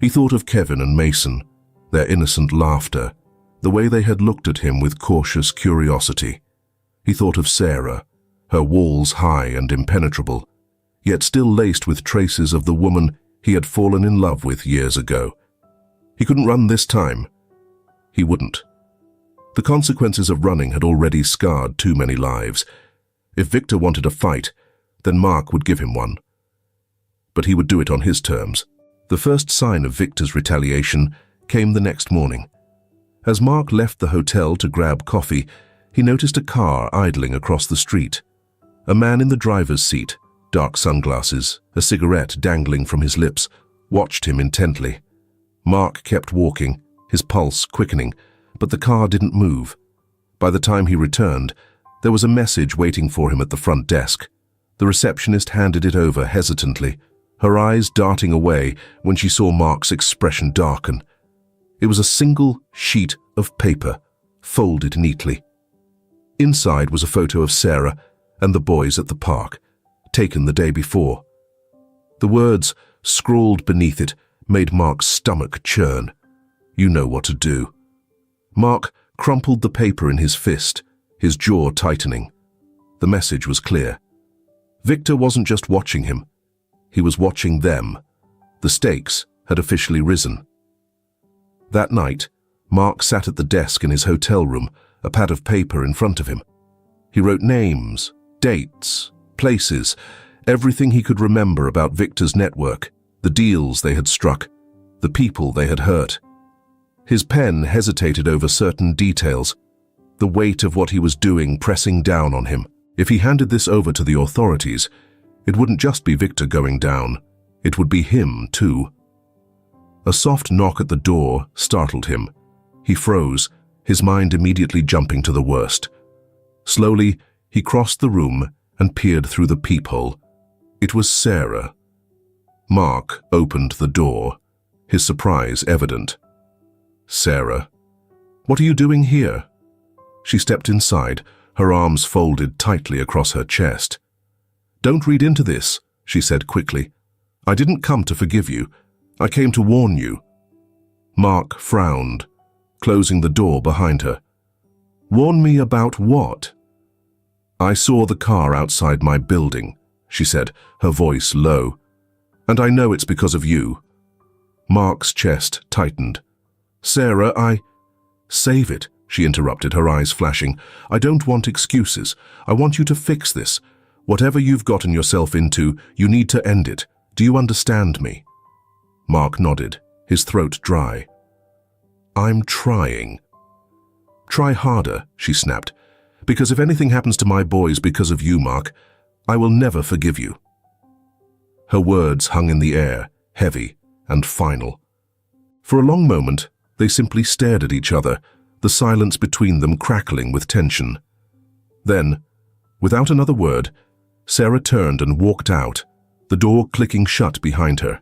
He thought of Kevin and Mason, their innocent laughter, the way they had looked at him with cautious curiosity. He thought of Sarah, her walls high and impenetrable, yet still laced with traces of the woman he had fallen in love with years ago. He couldn't run this time. He wouldn't. The consequences of running had already scarred too many lives. If Victor wanted a fight, then Mark would give him one. But he would do it on his terms. The first sign of Victor's retaliation came the next morning. As Mark left the hotel to grab coffee, he noticed a car idling across the street. A man in the driver's seat, dark sunglasses, a cigarette dangling from his lips, watched him intently. Mark kept walking, his pulse quickening, but the car didn't move. By the time he returned, there was a message waiting for him at the front desk. The receptionist handed it over hesitantly, her eyes darting away when she saw Mark's expression darken. It was a single sheet of paper, folded neatly. Inside was a photo of Sarah and the boys at the park, taken the day before. The words scrawled beneath it made Mark's stomach churn. You know what to do. Mark crumpled the paper in his fist, his jaw tightening. The message was clear. Victor wasn't just watching him. He was watching them. The stakes had officially risen. That night, Mark sat at the desk in his hotel room, a pad of paper in front of him. He wrote names, dates, places, everything he could remember about Victor's network, the deals they had struck, the people they had hurt. His pen hesitated over certain details, the weight of what he was doing pressing down on him. If he handed this over to the authorities, it wouldn't just be Victor going down, it would be him too. A soft knock at the door startled him. He froze, his mind immediately jumping to the worst. Slowly, he crossed the room and peered through the peephole. It was Sarah. Mark opened the door, his surprise evident. "Sarah, what are you doing here?" She stepped inside, her arms folded tightly across her chest. "Don't read into this," she said quickly. "I didn't come to forgive you. I came to warn you." Mark frowned, closing the door behind her. "Warn me about what?" "I saw the car outside my building," she said, her voice low. "And I know it's because of you." Mark's chest tightened. "Sarah, Save it," she interrupted, her eyes flashing. "I don't want excuses. I want you to fix this. Whatever you've gotten yourself into, you need to end it. Do you understand me?" Mark nodded, his throat dry. "I'm trying." "Try harder," she snapped. "Because if anything happens to my boys because of you, Mark, I will never forgive you." Her words hung in the air, heavy and final. For a long moment, they simply stared at each other, the silence between them crackling with tension. Then, without another word, Sarah turned and walked out, the door clicking shut behind her.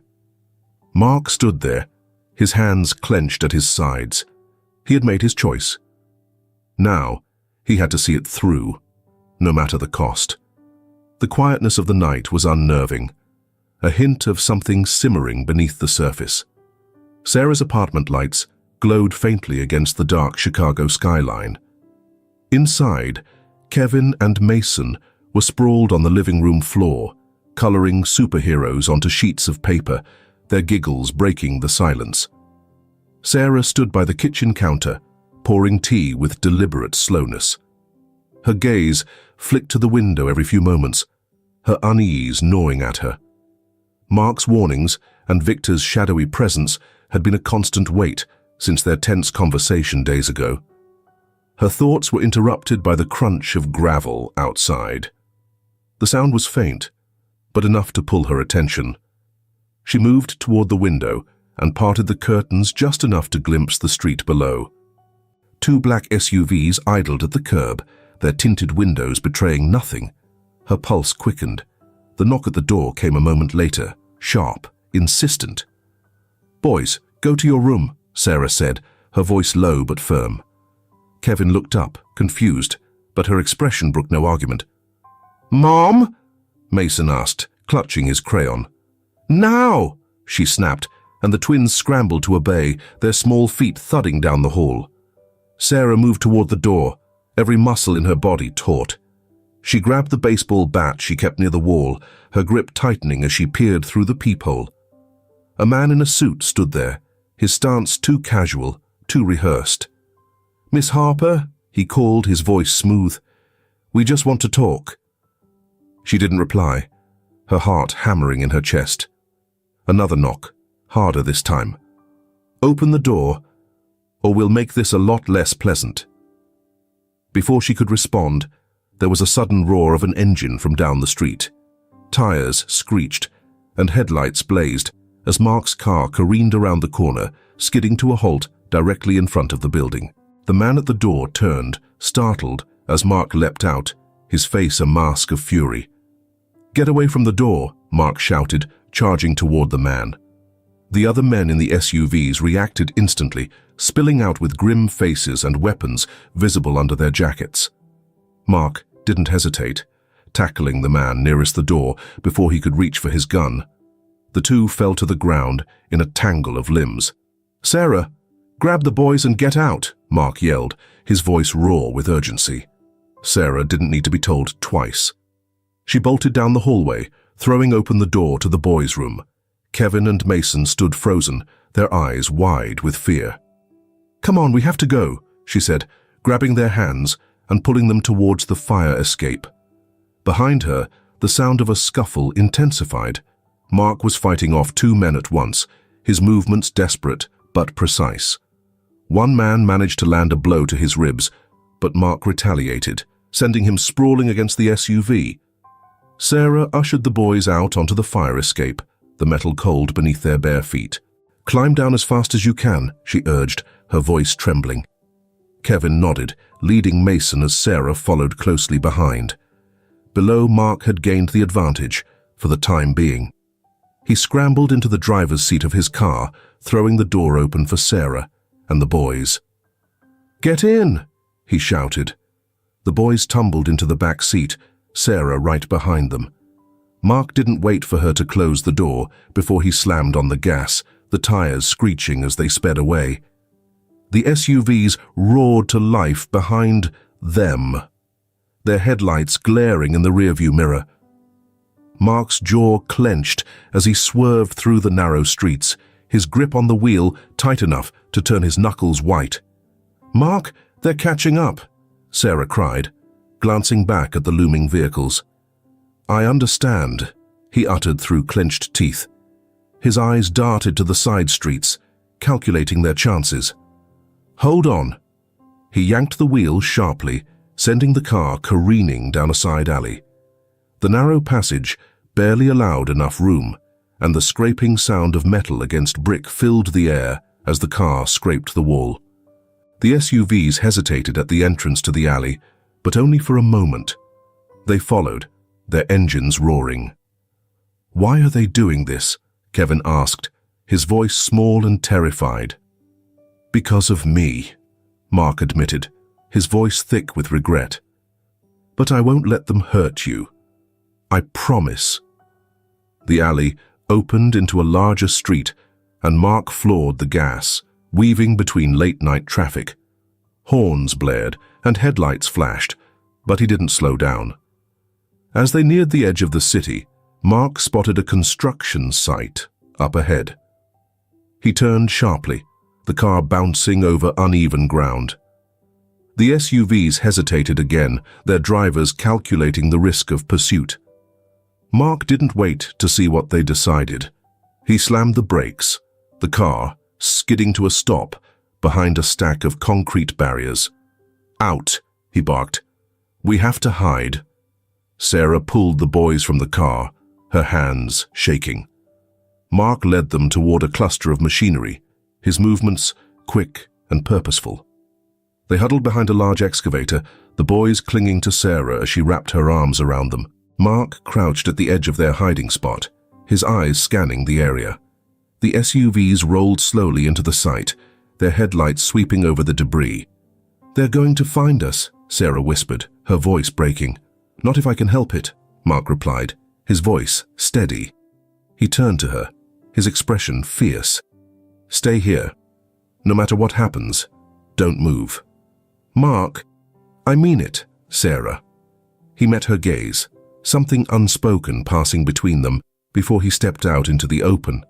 Mark stood there, his hands clenched at his sides. He had made his choice. Now, he had to see it through, no matter the cost. The quietness of the night was unnerving, a hint of something simmering beneath the surface. Sarah's apartment lights glowed faintly against the dark Chicago skyline. Inside, Kevin and Mason were sprawled on the living room floor, coloring superheroes onto sheets of paper, their giggles breaking the silence. Sarah stood by the kitchen counter, pouring tea with deliberate slowness. Her gaze flicked to the window every few moments, her unease gnawing at her. Mark's warnings and Victor's shadowy presence had been a constant weight since their tense conversation days ago. Her thoughts were interrupted by the crunch of gravel outside. The sound was faint, but enough to pull her attention. She moved toward the window and parted the curtains just enough to glimpse the street below. Two black SUVs idled at the curb, their tinted windows betraying nothing. Her pulse quickened. The knock at the door came a moment later, sharp, insistent. "Boys, go to your room," Sarah said, her voice low but firm. Kevin looked up, confused, but her expression brooked no argument. "Mom?" Mason asked, clutching his crayon. "Now!" she snapped, and the twins scrambled to obey, their small feet thudding down the hall. Sarah moved toward the door, every muscle in her body taut. She grabbed the baseball bat she kept near the wall, her grip tightening as she peered through the peephole. A man in a suit stood there, his stance too casual, too rehearsed. "Miss Harper," he called, his voice smooth. "We just want to talk." She didn't reply, her heart hammering in her chest. Another knock, harder this time. "Open the door, or we'll make this a lot less pleasant." Before she could respond, there was a sudden roar of an engine from down the street. Tires screeched, and headlights blazed as Mark's car careened around the corner, skidding to a halt directly in front of the building. The man at the door turned, startled, as Mark leapt out, his face a mask of fury. "Get away from the door," Mark shouted, charging toward the man. The other men in the SUVs reacted instantly, spilling out with grim faces and weapons visible under their jackets. Mark didn't hesitate, tackling the man nearest the door before he could reach for his gun. The two fell to the ground in a tangle of limbs. "Sarah, grab the boys and get out," Mark yelled, his voice raw with urgency. Sarah didn't need to be told twice. She bolted down the hallway, throwing open the door to the boys' room. Kevin and Mason stood frozen, their eyes wide with fear. "Come on, we have to go," she said, grabbing their hands and pulling them towards the fire escape. Behind her, the sound of a scuffle intensified. Mark was fighting off two men at once, his movements desperate but precise. One man managed to land a blow to his ribs, but Mark retaliated, sending him sprawling against the SUV. Sarah ushered the boys out onto the fire escape, the metal cold beneath their bare feet. "Climb down as fast as you can," she urged, her voice trembling. Kevin nodded, leading Mason as Sarah followed closely behind. Below, Mark had gained the advantage, for the time being. He scrambled into the driver's seat of his car, throwing the door open for Sarah and the boys. "Get in!" he shouted. The boys tumbled into the back seat, Sarah right behind them. Mark didn't wait for her to close the door before he slammed on the gas, the tires screeching as they sped away. The SUVs roared to life behind them, their headlights glaring in the rearview mirror. Mark's jaw clenched as he swerved through the narrow streets, his grip on the wheel tight enough to turn his knuckles white. "Mark, they're catching up," Sarah cried, glancing back at the looming vehicles. "I understand," he uttered through clenched teeth. His eyes darted to the side streets, calculating their chances. "Hold on." He yanked the wheel sharply, sending the car careening down a side alley. The narrow passage barely allowed enough room, and the scraping sound of metal against brick filled the air as the car scraped the wall. The SUVs hesitated at the entrance to the alley, but only for a moment. They followed, their engines roaring. "Why are they doing this?" Kevin asked, his voice small and terrified. "Because of me," Mark admitted, his voice thick with regret. "But I won't let them hurt you. I promise." The alley opened into a larger street, and Mark floored the gas, weaving between late-night traffic. Horns blared and headlights flashed, but he didn't slow down. As they neared the edge of the city, Mark spotted a construction site up ahead. He turned sharply, the car bouncing over uneven ground. The SUVs hesitated again, their drivers calculating the risk of pursuit. Mark didn't wait to see what they decided. He slammed the brakes, the car skidding to a stop behind a stack of concrete barriers. "Out," he barked. "We have to hide." Sarah pulled the boys from the car, her hands shaking. Mark led them toward a cluster of machinery, his movements quick and purposeful. They huddled behind a large excavator, the boys clinging to Sarah as she wrapped her arms around them. Mark crouched at the edge of their hiding spot, his eyes scanning the area. The SUVs rolled slowly into the site, their headlights sweeping over the debris. "They're going to find us," Sarah whispered, her voice breaking. "Not if I can help it," Mark replied, his voice steady. He turned to her, his expression fierce. "Stay here. No matter what happens, don't move." "Mark, I mean it, Sarah." He met her gaze, something unspoken passing between them before he stepped out into the open.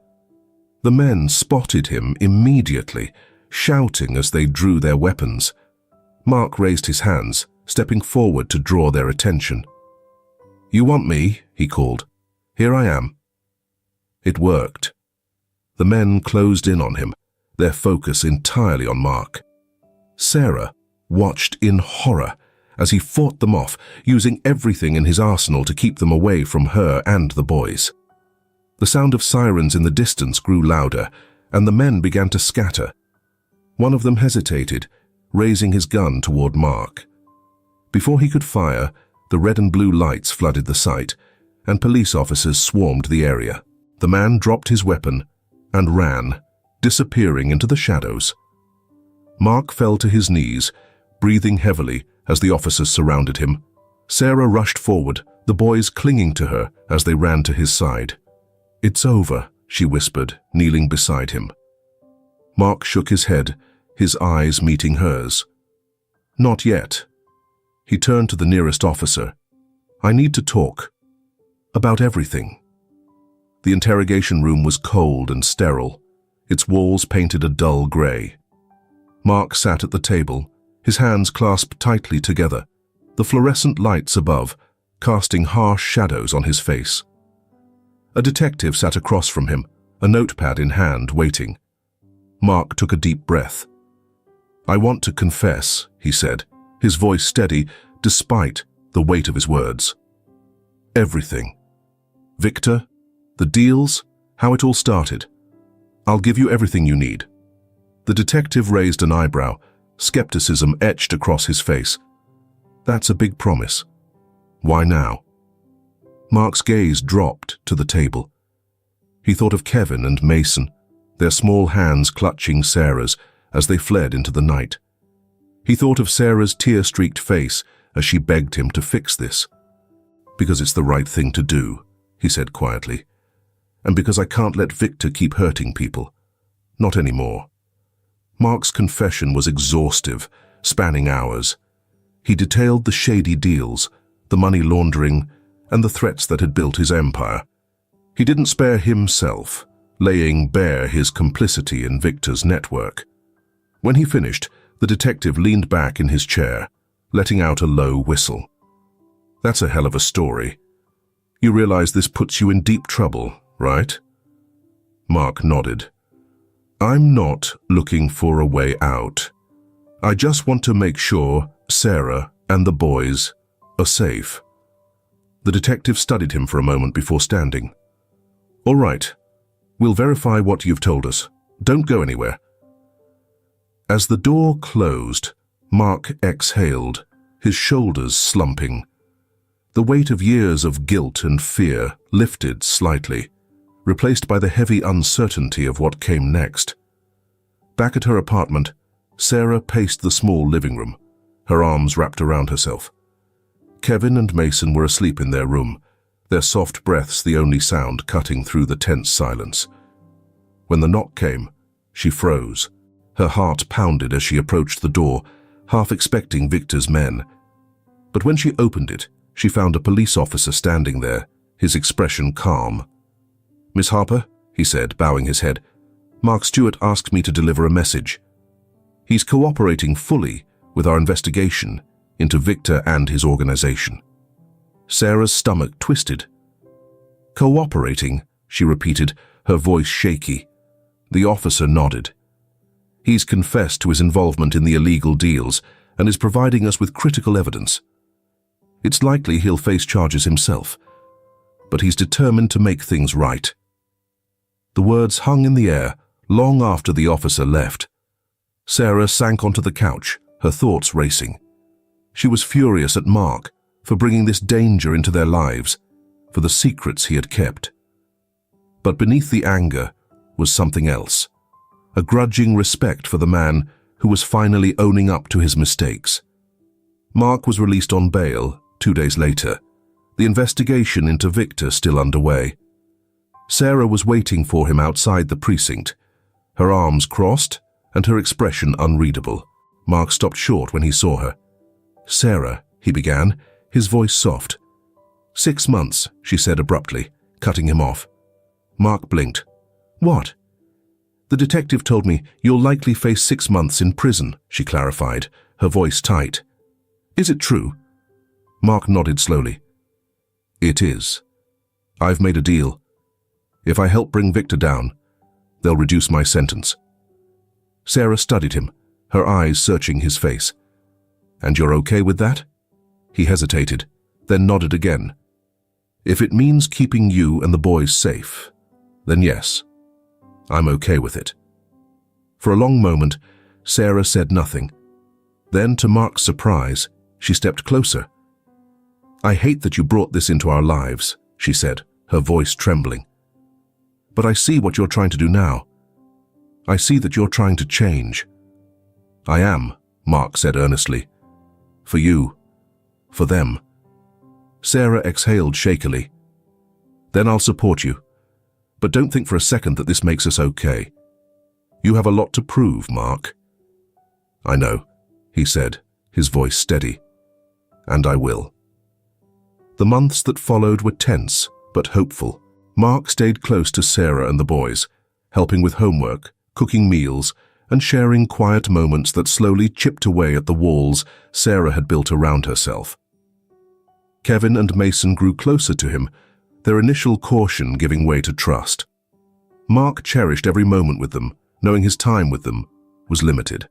The men spotted him immediately, shouting as they drew their weapons. Mark raised his hands, stepping forward to draw their attention. "You want me?" he called. "Here I am." It worked. The men closed in on him, their focus entirely on Mark. Sarah watched in horror as he fought them off, using everything in his arsenal to keep them away from her and the boys. The sound of sirens in the distance grew louder, and the men began to scatter. One of them hesitated, raising his gun toward Mark. Before he could fire, the red and blue lights flooded the site, and police officers swarmed the area. The man dropped his weapon and ran, disappearing into the shadows. Mark fell to his knees, breathing heavily as the officers surrounded him. Sarah rushed forward, the boys clinging to her as they ran to his side. "It's over," she whispered, kneeling beside him. Mark shook his head, his eyes meeting hers. "Not yet." He turned to the nearest officer. "I need to talk. About everything." The interrogation room was cold and sterile, its walls painted a dull grey. Mark sat at the table, his hands clasped tightly together, the fluorescent lights above casting harsh shadows on his face. A detective sat across from him, a notepad in hand, waiting. Mark took a deep breath. "I want to confess," he said, his voice steady despite the weight of his words. "Everything. Victor, the deals, how it all started. I'll give you everything you need." The detective raised an eyebrow, skepticism etched across his face. "That's a big promise. Why now?" Mark's gaze dropped to the table. He thought of Kevin and Mason, their small hands clutching Sarah's as they fled into the night. He thought of Sarah's tear-streaked face as she begged him to fix this. "Because it's the right thing to do," he said quietly. "And because I can't let Victor keep hurting people. Not anymore." Mark's confession was exhaustive, spanning hours. He detailed the shady deals, the money laundering, and the threats that had built his empire. He didn't spare himself, laying bare his complicity in Victor's network. When he finished, the detective leaned back in his chair, letting out a low whistle. "That's a hell of a story. You realize this puts you in deep trouble, right?" Mark nodded. "I'm not looking for a way out. I just want to make sure Sarah and the boys are safe." The detective studied him for a moment before standing. "All right, we'll verify what you've told us. Don't go anywhere." As the door closed, Mark exhaled, his shoulders slumping. The weight of years of guilt and fear lifted slightly, replaced by the heavy uncertainty of what came next. Back at her apartment, Sarah paced the small living room, her arms wrapped around herself. Kevin and Mason were asleep in their room, their soft breaths the only sound cutting through the tense silence. When the knock came, she froze. Her heart pounded as she approached the door, half expecting Victor's men. But when she opened it, she found a police officer standing there, his expression calm. "Miss Harper," he said, bowing his head, "Mark Stewart asked me to deliver a message. He's cooperating fully with our investigation into Victor and his organization." Sarah's stomach twisted. "Cooperating," she repeated, her voice shaky. The officer nodded. "He's confessed to his involvement in the illegal deals and is providing us with critical evidence. It's likely he'll face charges himself, but he's determined to make things right." The words hung in the air long after the officer left. Sarah sank onto the couch, her thoughts racing. She was furious at Mark for bringing this danger into their lives, for the secrets he had kept. But beneath the anger was something else, a grudging respect for the man who was finally owning up to his mistakes. Mark was released on bail 2 days later, the investigation into Victor still underway. Sarah was waiting for him outside the precinct, her arms crossed and her expression unreadable. Mark stopped short when he saw her. "Sarah," he began, his voice soft. 6 months, she said abruptly, cutting him off. Mark blinked. What? The detective told me you'll likely face 6 months in prison, she clarified, her voice tight. Is it true? Mark nodded slowly. It is. I've made a deal. If I help bring Victor down, they'll reduce my sentence. Sarah studied him, her eyes searching his face. And you're okay with that? He hesitated, then nodded again. If it means keeping you and the boys safe, then yes, I'm okay with it. For a long moment, Sarah said nothing. Then, to Mark's surprise, she stepped closer. I hate that you brought this into our lives, she said, her voice trembling. But I see what you're trying to do now. I see that you're trying to change. I am, Mark said earnestly. For you. For them. Sarah exhaled shakily. Then I'll support you. But don't think for a second that this makes us okay. You have a lot to prove, Mark. I know, he said, his voice steady. And I will. The months that followed were tense, but hopeful. Mark stayed close to Sarah and the boys, helping with homework, cooking meals, and sharing quiet moments that slowly chipped away at the walls Sarah had built around herself. Kevin and Mason grew closer to him, their initial caution giving way to trust. Mark cherished every moment with them, knowing his time with them was limited.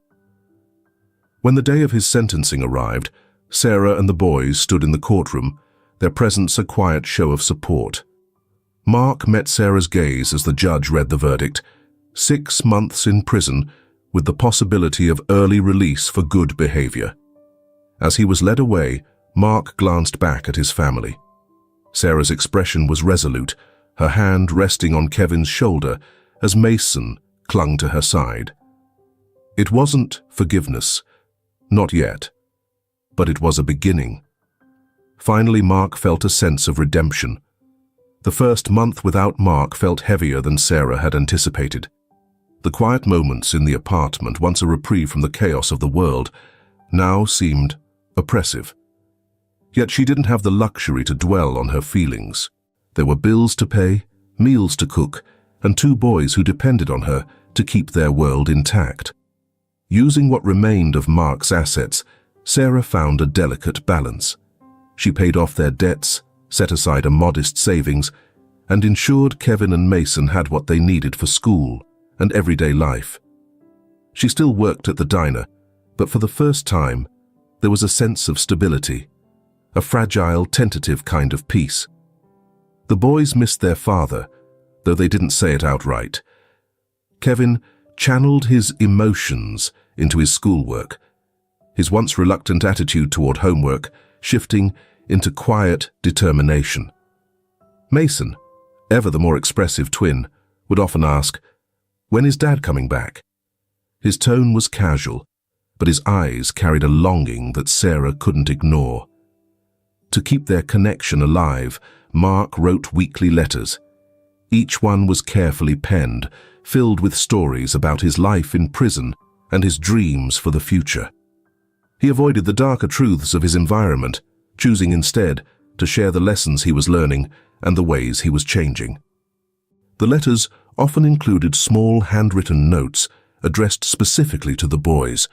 When the day of his sentencing arrived, Sarah and the boys stood in the courtroom, their presence a quiet show of support. Mark met Sarah's gaze as the judge read the verdict, 6 months in prison with the possibility of early release for good behavior. As he was led away, Mark glanced back at his family. Sarah's expression was resolute, her hand resting on Kevin's shoulder as Mason clung to her side. It wasn't forgiveness, not yet, but it was a beginning. Finally, Mark felt a sense of redemption. The first month without Mark felt heavier than Sarah had anticipated. The quiet moments in the apartment, once a reprieve from the chaos of the world, now seemed oppressive. Yet she didn't have the luxury to dwell on her feelings. There were bills to pay, meals to cook, and 2 boys who depended on her to keep their world intact. Using what remained of Mark's assets, Sarah found a delicate balance. She paid off their debts, set aside a modest savings, and ensured Kevin and Mason had what they needed for school and everyday life. She still worked at the diner, but for the first time, there was a sense of stability, a fragile, tentative kind of peace. The boys missed their father, though they didn't say it outright. Kevin channeled his emotions into his schoolwork, his once reluctant attitude toward homework shifting into quiet determination. Mason, ever the more expressive twin, would often ask, "When is Dad coming back?" His tone was casual, but his eyes carried a longing that Sarah couldn't ignore. To keep their connection alive, Mark wrote weekly letters. Each one was carefully penned, filled with stories about his life in prison and his dreams for the future. He avoided the darker truths of his environment, choosing instead to share the lessons he was learning and the ways he was changing. The letters often included small handwritten notes addressed specifically to the boys,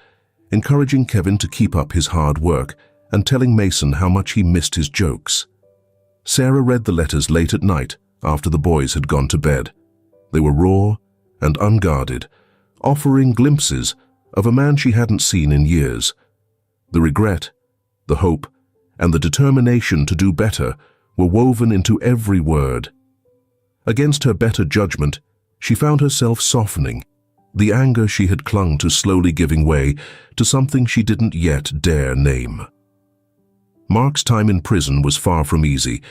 encouraging Kevin to keep up his hard work and telling Mason how much he missed his jokes. Sarah read the letters late at night after the boys had gone to bed. They were raw and unguarded, offering glimpses of a man she hadn't seen in years. The regret, the hope, and the determination to do better were woven into every word. Against her better judgment, she found herself softening, the anger she had clung to slowly giving way to something she didn't yet dare name. Mark's time in prison was far from easy,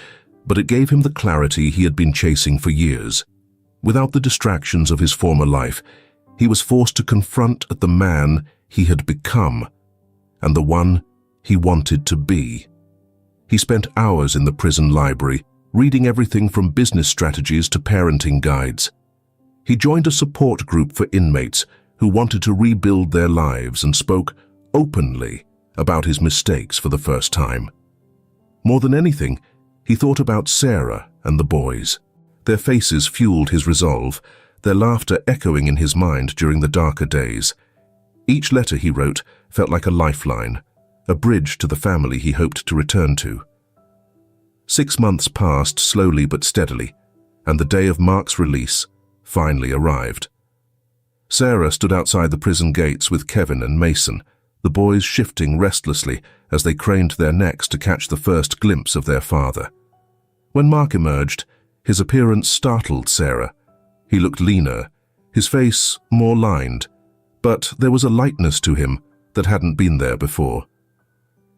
but it gave him the clarity he had been chasing for years. Without the distractions of his former life, he was forced to confront the man he had become and the one he wanted to be. He spent hours in the prison library, reading everything from business strategies to parenting guides. He joined a support group for inmates who wanted to rebuild their lives and spoke openly about his mistakes for the first time. More than anything, he thought about Sarah and the boys. Their faces fueled his resolve, their laughter echoing in his mind during the darker days. Each letter he wrote felt like a lifeline, a bridge to the family he hoped to return to. 6 months passed slowly but steadily, and the day of Mark's release finally arrived. Sarah stood outside the prison gates with Kevin and Mason, the boys shifting restlessly as they craned their necks to catch the first glimpse of their father. When Mark emerged, his appearance startled Sarah. He looked leaner, his face more lined, but there was a lightness to him that hadn't been there before.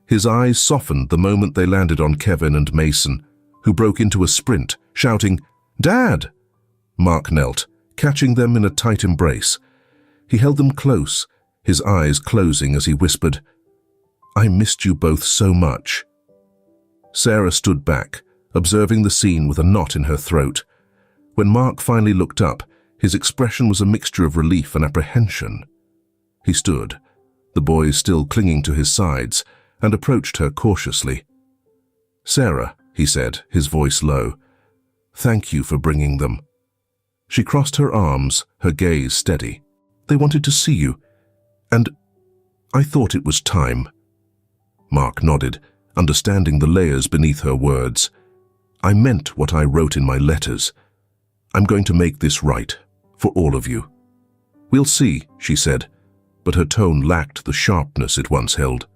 His eyes softened the moment they landed on Kevin and Mason, who broke into a sprint, shouting, "Dad!" Mark knelt, catching them in a tight embrace. He held them close, his eyes closing as he whispered, "I missed you both so much." Sarah stood back, observing the scene with a knot in her throat. When Mark finally looked up, his expression was a mixture of relief and apprehension. He stood, the boys still clinging to his sides, and approached her cautiously. "Sarah," he said, his voice low, "thank you for bringing them." She crossed her arms, her gaze steady. "They wanted to see you, and I thought it was time." Mark nodded, understanding the layers beneath her words. "I meant what I wrote in my letters. I'm going to make this right, for all of you." "We'll see," she said, but her tone lacked the sharpness it once held.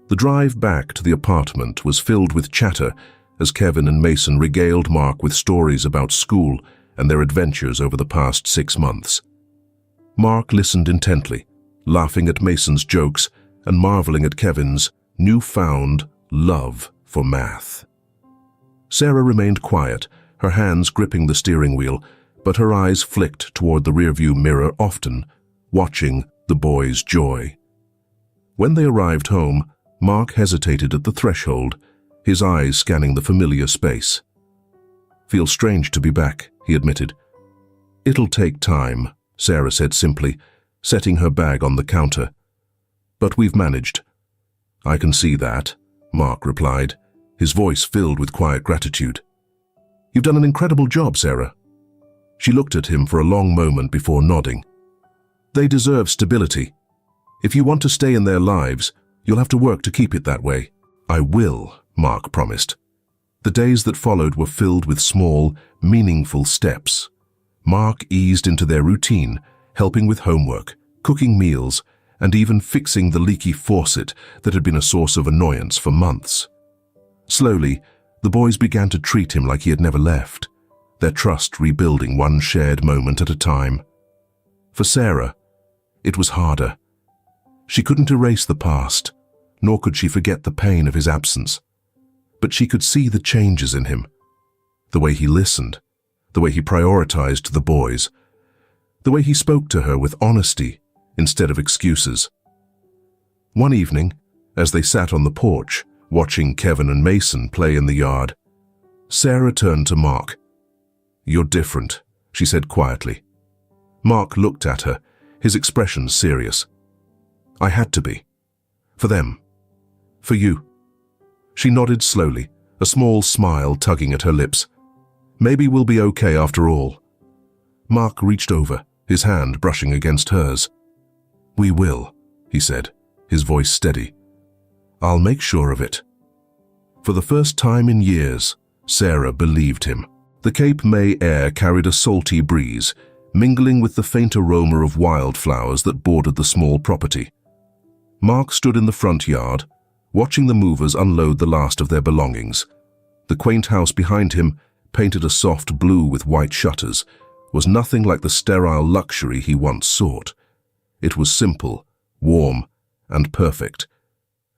The drive back to the apartment was filled with chatter as Kevin and Mason regaled Mark with stories about school and their adventures over the past 6 months. Mark listened intently, laughing at Mason's jokes and marveling at Kevin's newfound love for math. Sarah remained quiet, her hands gripping the steering wheel, but her eyes flicked toward the rearview mirror often, watching the boys' joy. When they arrived home, Mark hesitated at the threshold, his eyes scanning the familiar space. "Feels strange to be back," he admitted. "It'll take time," Sarah said simply, setting her bag on the counter. "But we've managed." "I can see that," Mark replied, his voice filled with quiet gratitude. "You've done an incredible job, Sarah." She looked at him for a long moment before nodding. "They deserve stability. If you want to stay in their lives, you'll have to work to keep it that way." "I will," Mark promised. The days that followed were filled with small, meaningful steps. Mark eased into their routine, helping with homework, cooking meals, and even fixing the leaky faucet that had been a source of annoyance for months. Slowly, the boys began to treat him like he had never left, their trust rebuilding one shared moment at a time. For Sarah, it was harder. She couldn't erase the past, nor could she forget the pain of his absence. But she could see the changes in him, the way he listened, the way he prioritized the boys, the way he spoke to her with honesty instead of excuses. One evening, as they sat on the porch, watching Kevin and Mason play in the yard, Sarah turned to Mark. "You're different," she said quietly. Mark looked at her, his expression serious. "I had to be. For them. For you." She nodded slowly, a small smile tugging at her lips. "Maybe we'll be okay after all." Mark reached over, his hand brushing against hers. "We will," he said, his voice steady. "I'll make sure of it." For the first time in years, Sarah believed him. The Cape May air carried a salty breeze, mingling with the faint aroma of wildflowers that bordered the small property. Mark stood in the front yard, watching the movers unload the last of their belongings. The quaint house behind him, painted a soft blue with white shutters, was nothing like the sterile luxury he once sought. It was simple, warm, and perfect.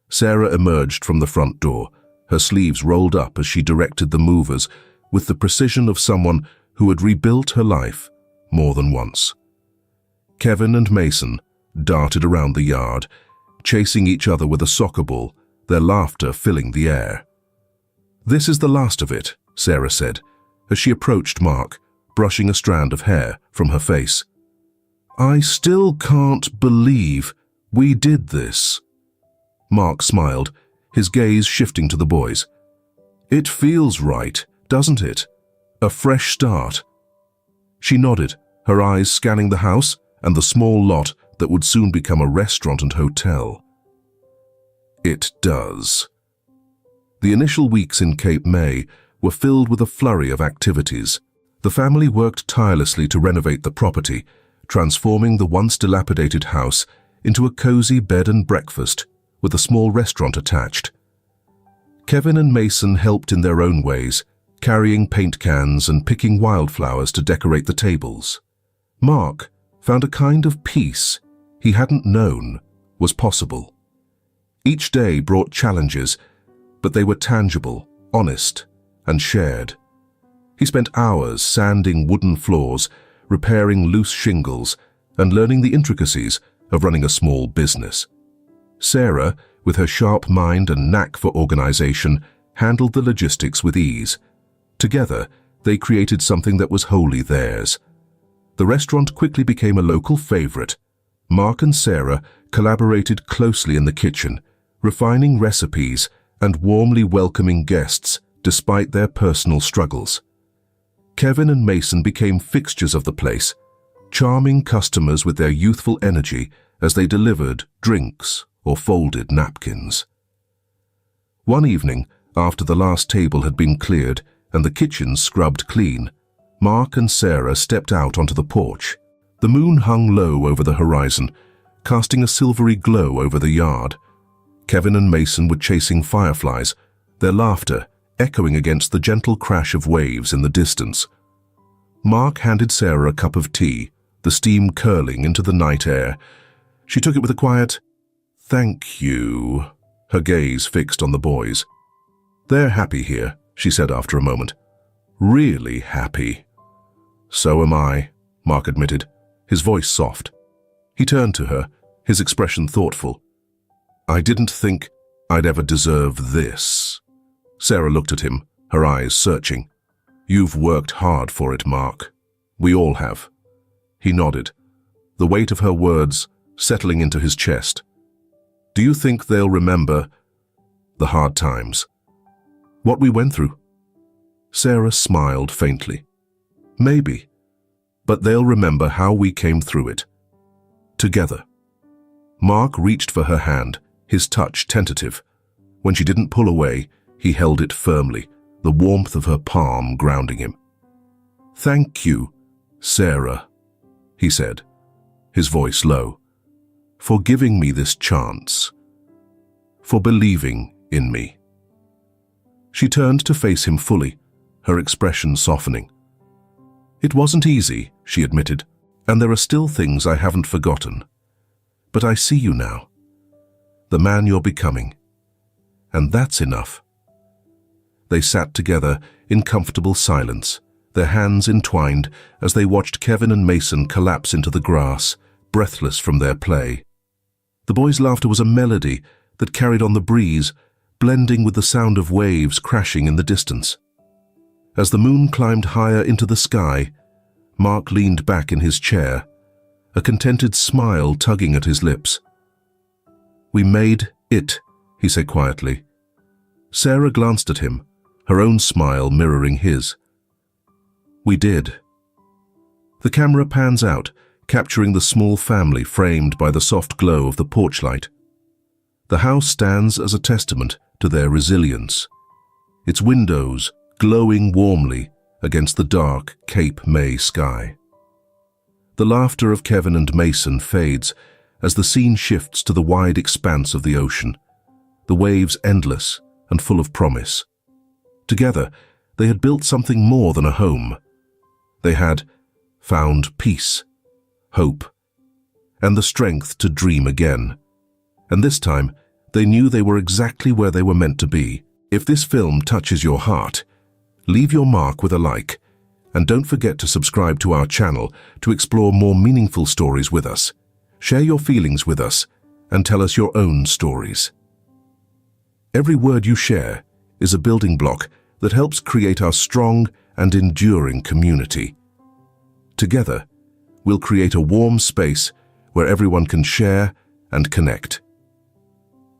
Sarah emerged from the front door, her sleeves rolled up as she directed the movers with the precision of someone who had rebuilt her life more than once. Kevin and Mason darted around the yard, chasing each other with a soccer ball, their laughter filling the air. "This is the last of it," Sarah said, as she approached Mark, brushing a strand of hair from her face. "I still can't believe we did this." Mark smiled, his gaze shifting to the boys. "It feels right, doesn't it? A fresh start." She nodded, her eyes scanning the house and the small lot that would soon become a restaurant and hotel. "It does." The initial weeks in Cape May were filled with a flurry of activities. The family worked tirelessly to renovate the property, transforming the once dilapidated house into a cozy bed and breakfast with a small restaurant attached. Kevin and Mason helped in their own ways, carrying paint cans and picking wildflowers to decorate the tables. Mark found a kind of peace he hadn't known was possible. Each day brought challenges, but they were tangible, honest, and shared. He spent hours sanding wooden floors, repairing loose shingles, and learning the intricacies of running a small business. Sarah, with her sharp mind and knack for organization, handled the logistics with ease. Together, they created something that was wholly theirs. The restaurant quickly became a local favorite. Mark and Sarah collaborated closely in the kitchen, refining recipes and warmly welcoming guests despite their personal struggles. Kevin and Mason became fixtures of the place, charming customers with their youthful energy as they delivered drinks or folded napkins. One evening, after the last table had been cleared and the kitchen scrubbed clean, Mark and Sarah stepped out onto the porch. The moon hung low over the horizon, casting a silvery glow over the yard. Kevin and Mason were chasing fireflies, their laughter echoing against the gentle crash of waves in the distance. Mark handed Sarah a cup of tea, the steam curling into the night air. She took it with a quiet, "Thank you," her gaze fixed on the boys. "They're happy here," she said after a moment. "Really happy." "So am I," Mark admitted, his voice soft. He turned to her, his expression thoughtful. "I didn't think I'd ever deserve this." Sarah looked at him, her eyes searching. "You've worked hard for it, Mark. We all have." He nodded, the weight of her words settling into his chest. "Do you think they'll remember the hard times? What we went through?" Sarah smiled faintly. "Maybe, but they'll remember how we came through it. Together." Mark reached for her hand, his touch tentative. When she didn't pull away, he held it firmly, the warmth of her palm grounding him. "Thank you, Sarah," he said, his voice low, "for giving me this chance, for believing in me." She turned to face him fully, her expression softening. "It wasn't easy," she admitted, "and there are still things I haven't forgotten. But I see you now, the man you're becoming, and that's enough." They sat together in comfortable silence, their hands entwined as they watched Kevin and Mason collapse into the grass, breathless from their play. The boys' laughter was a melody that carried on the breeze, blending with the sound of waves crashing in the distance. As the moon climbed higher into the sky, Mark leaned back in his chair, a contented smile tugging at his lips. "We made it," he said quietly. Sarah glanced at him, her own smile mirroring his. "We did." The camera pans out, capturing the small family framed by the soft glow of the porch light. The house stands as a testament to their resilience, its windows glowing warmly against the dark Cape May sky. The laughter of Kevin and Mason fades as the scene shifts to the wide expanse of the ocean, the waves endless and full of promise. Together, they had built something more than a home. They had found peace, hope, and the strength to dream again. And this time, they knew they were exactly where they were meant to be. If this film touches your heart, leave your mark with a like, and don't forget to subscribe to our channel to explore more meaningful stories with us. Share your feelings with us, and tell us your own stories. Every word you share is a building block that helps create our strong and enduring community. Together, we'll create a warm space where everyone can share and connect.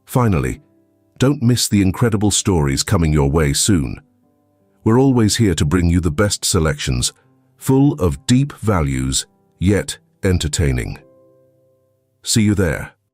Finally, Don't miss the incredible stories coming your way soon. We're always here to bring you the best selections, full of deep values, yet entertaining. See you there.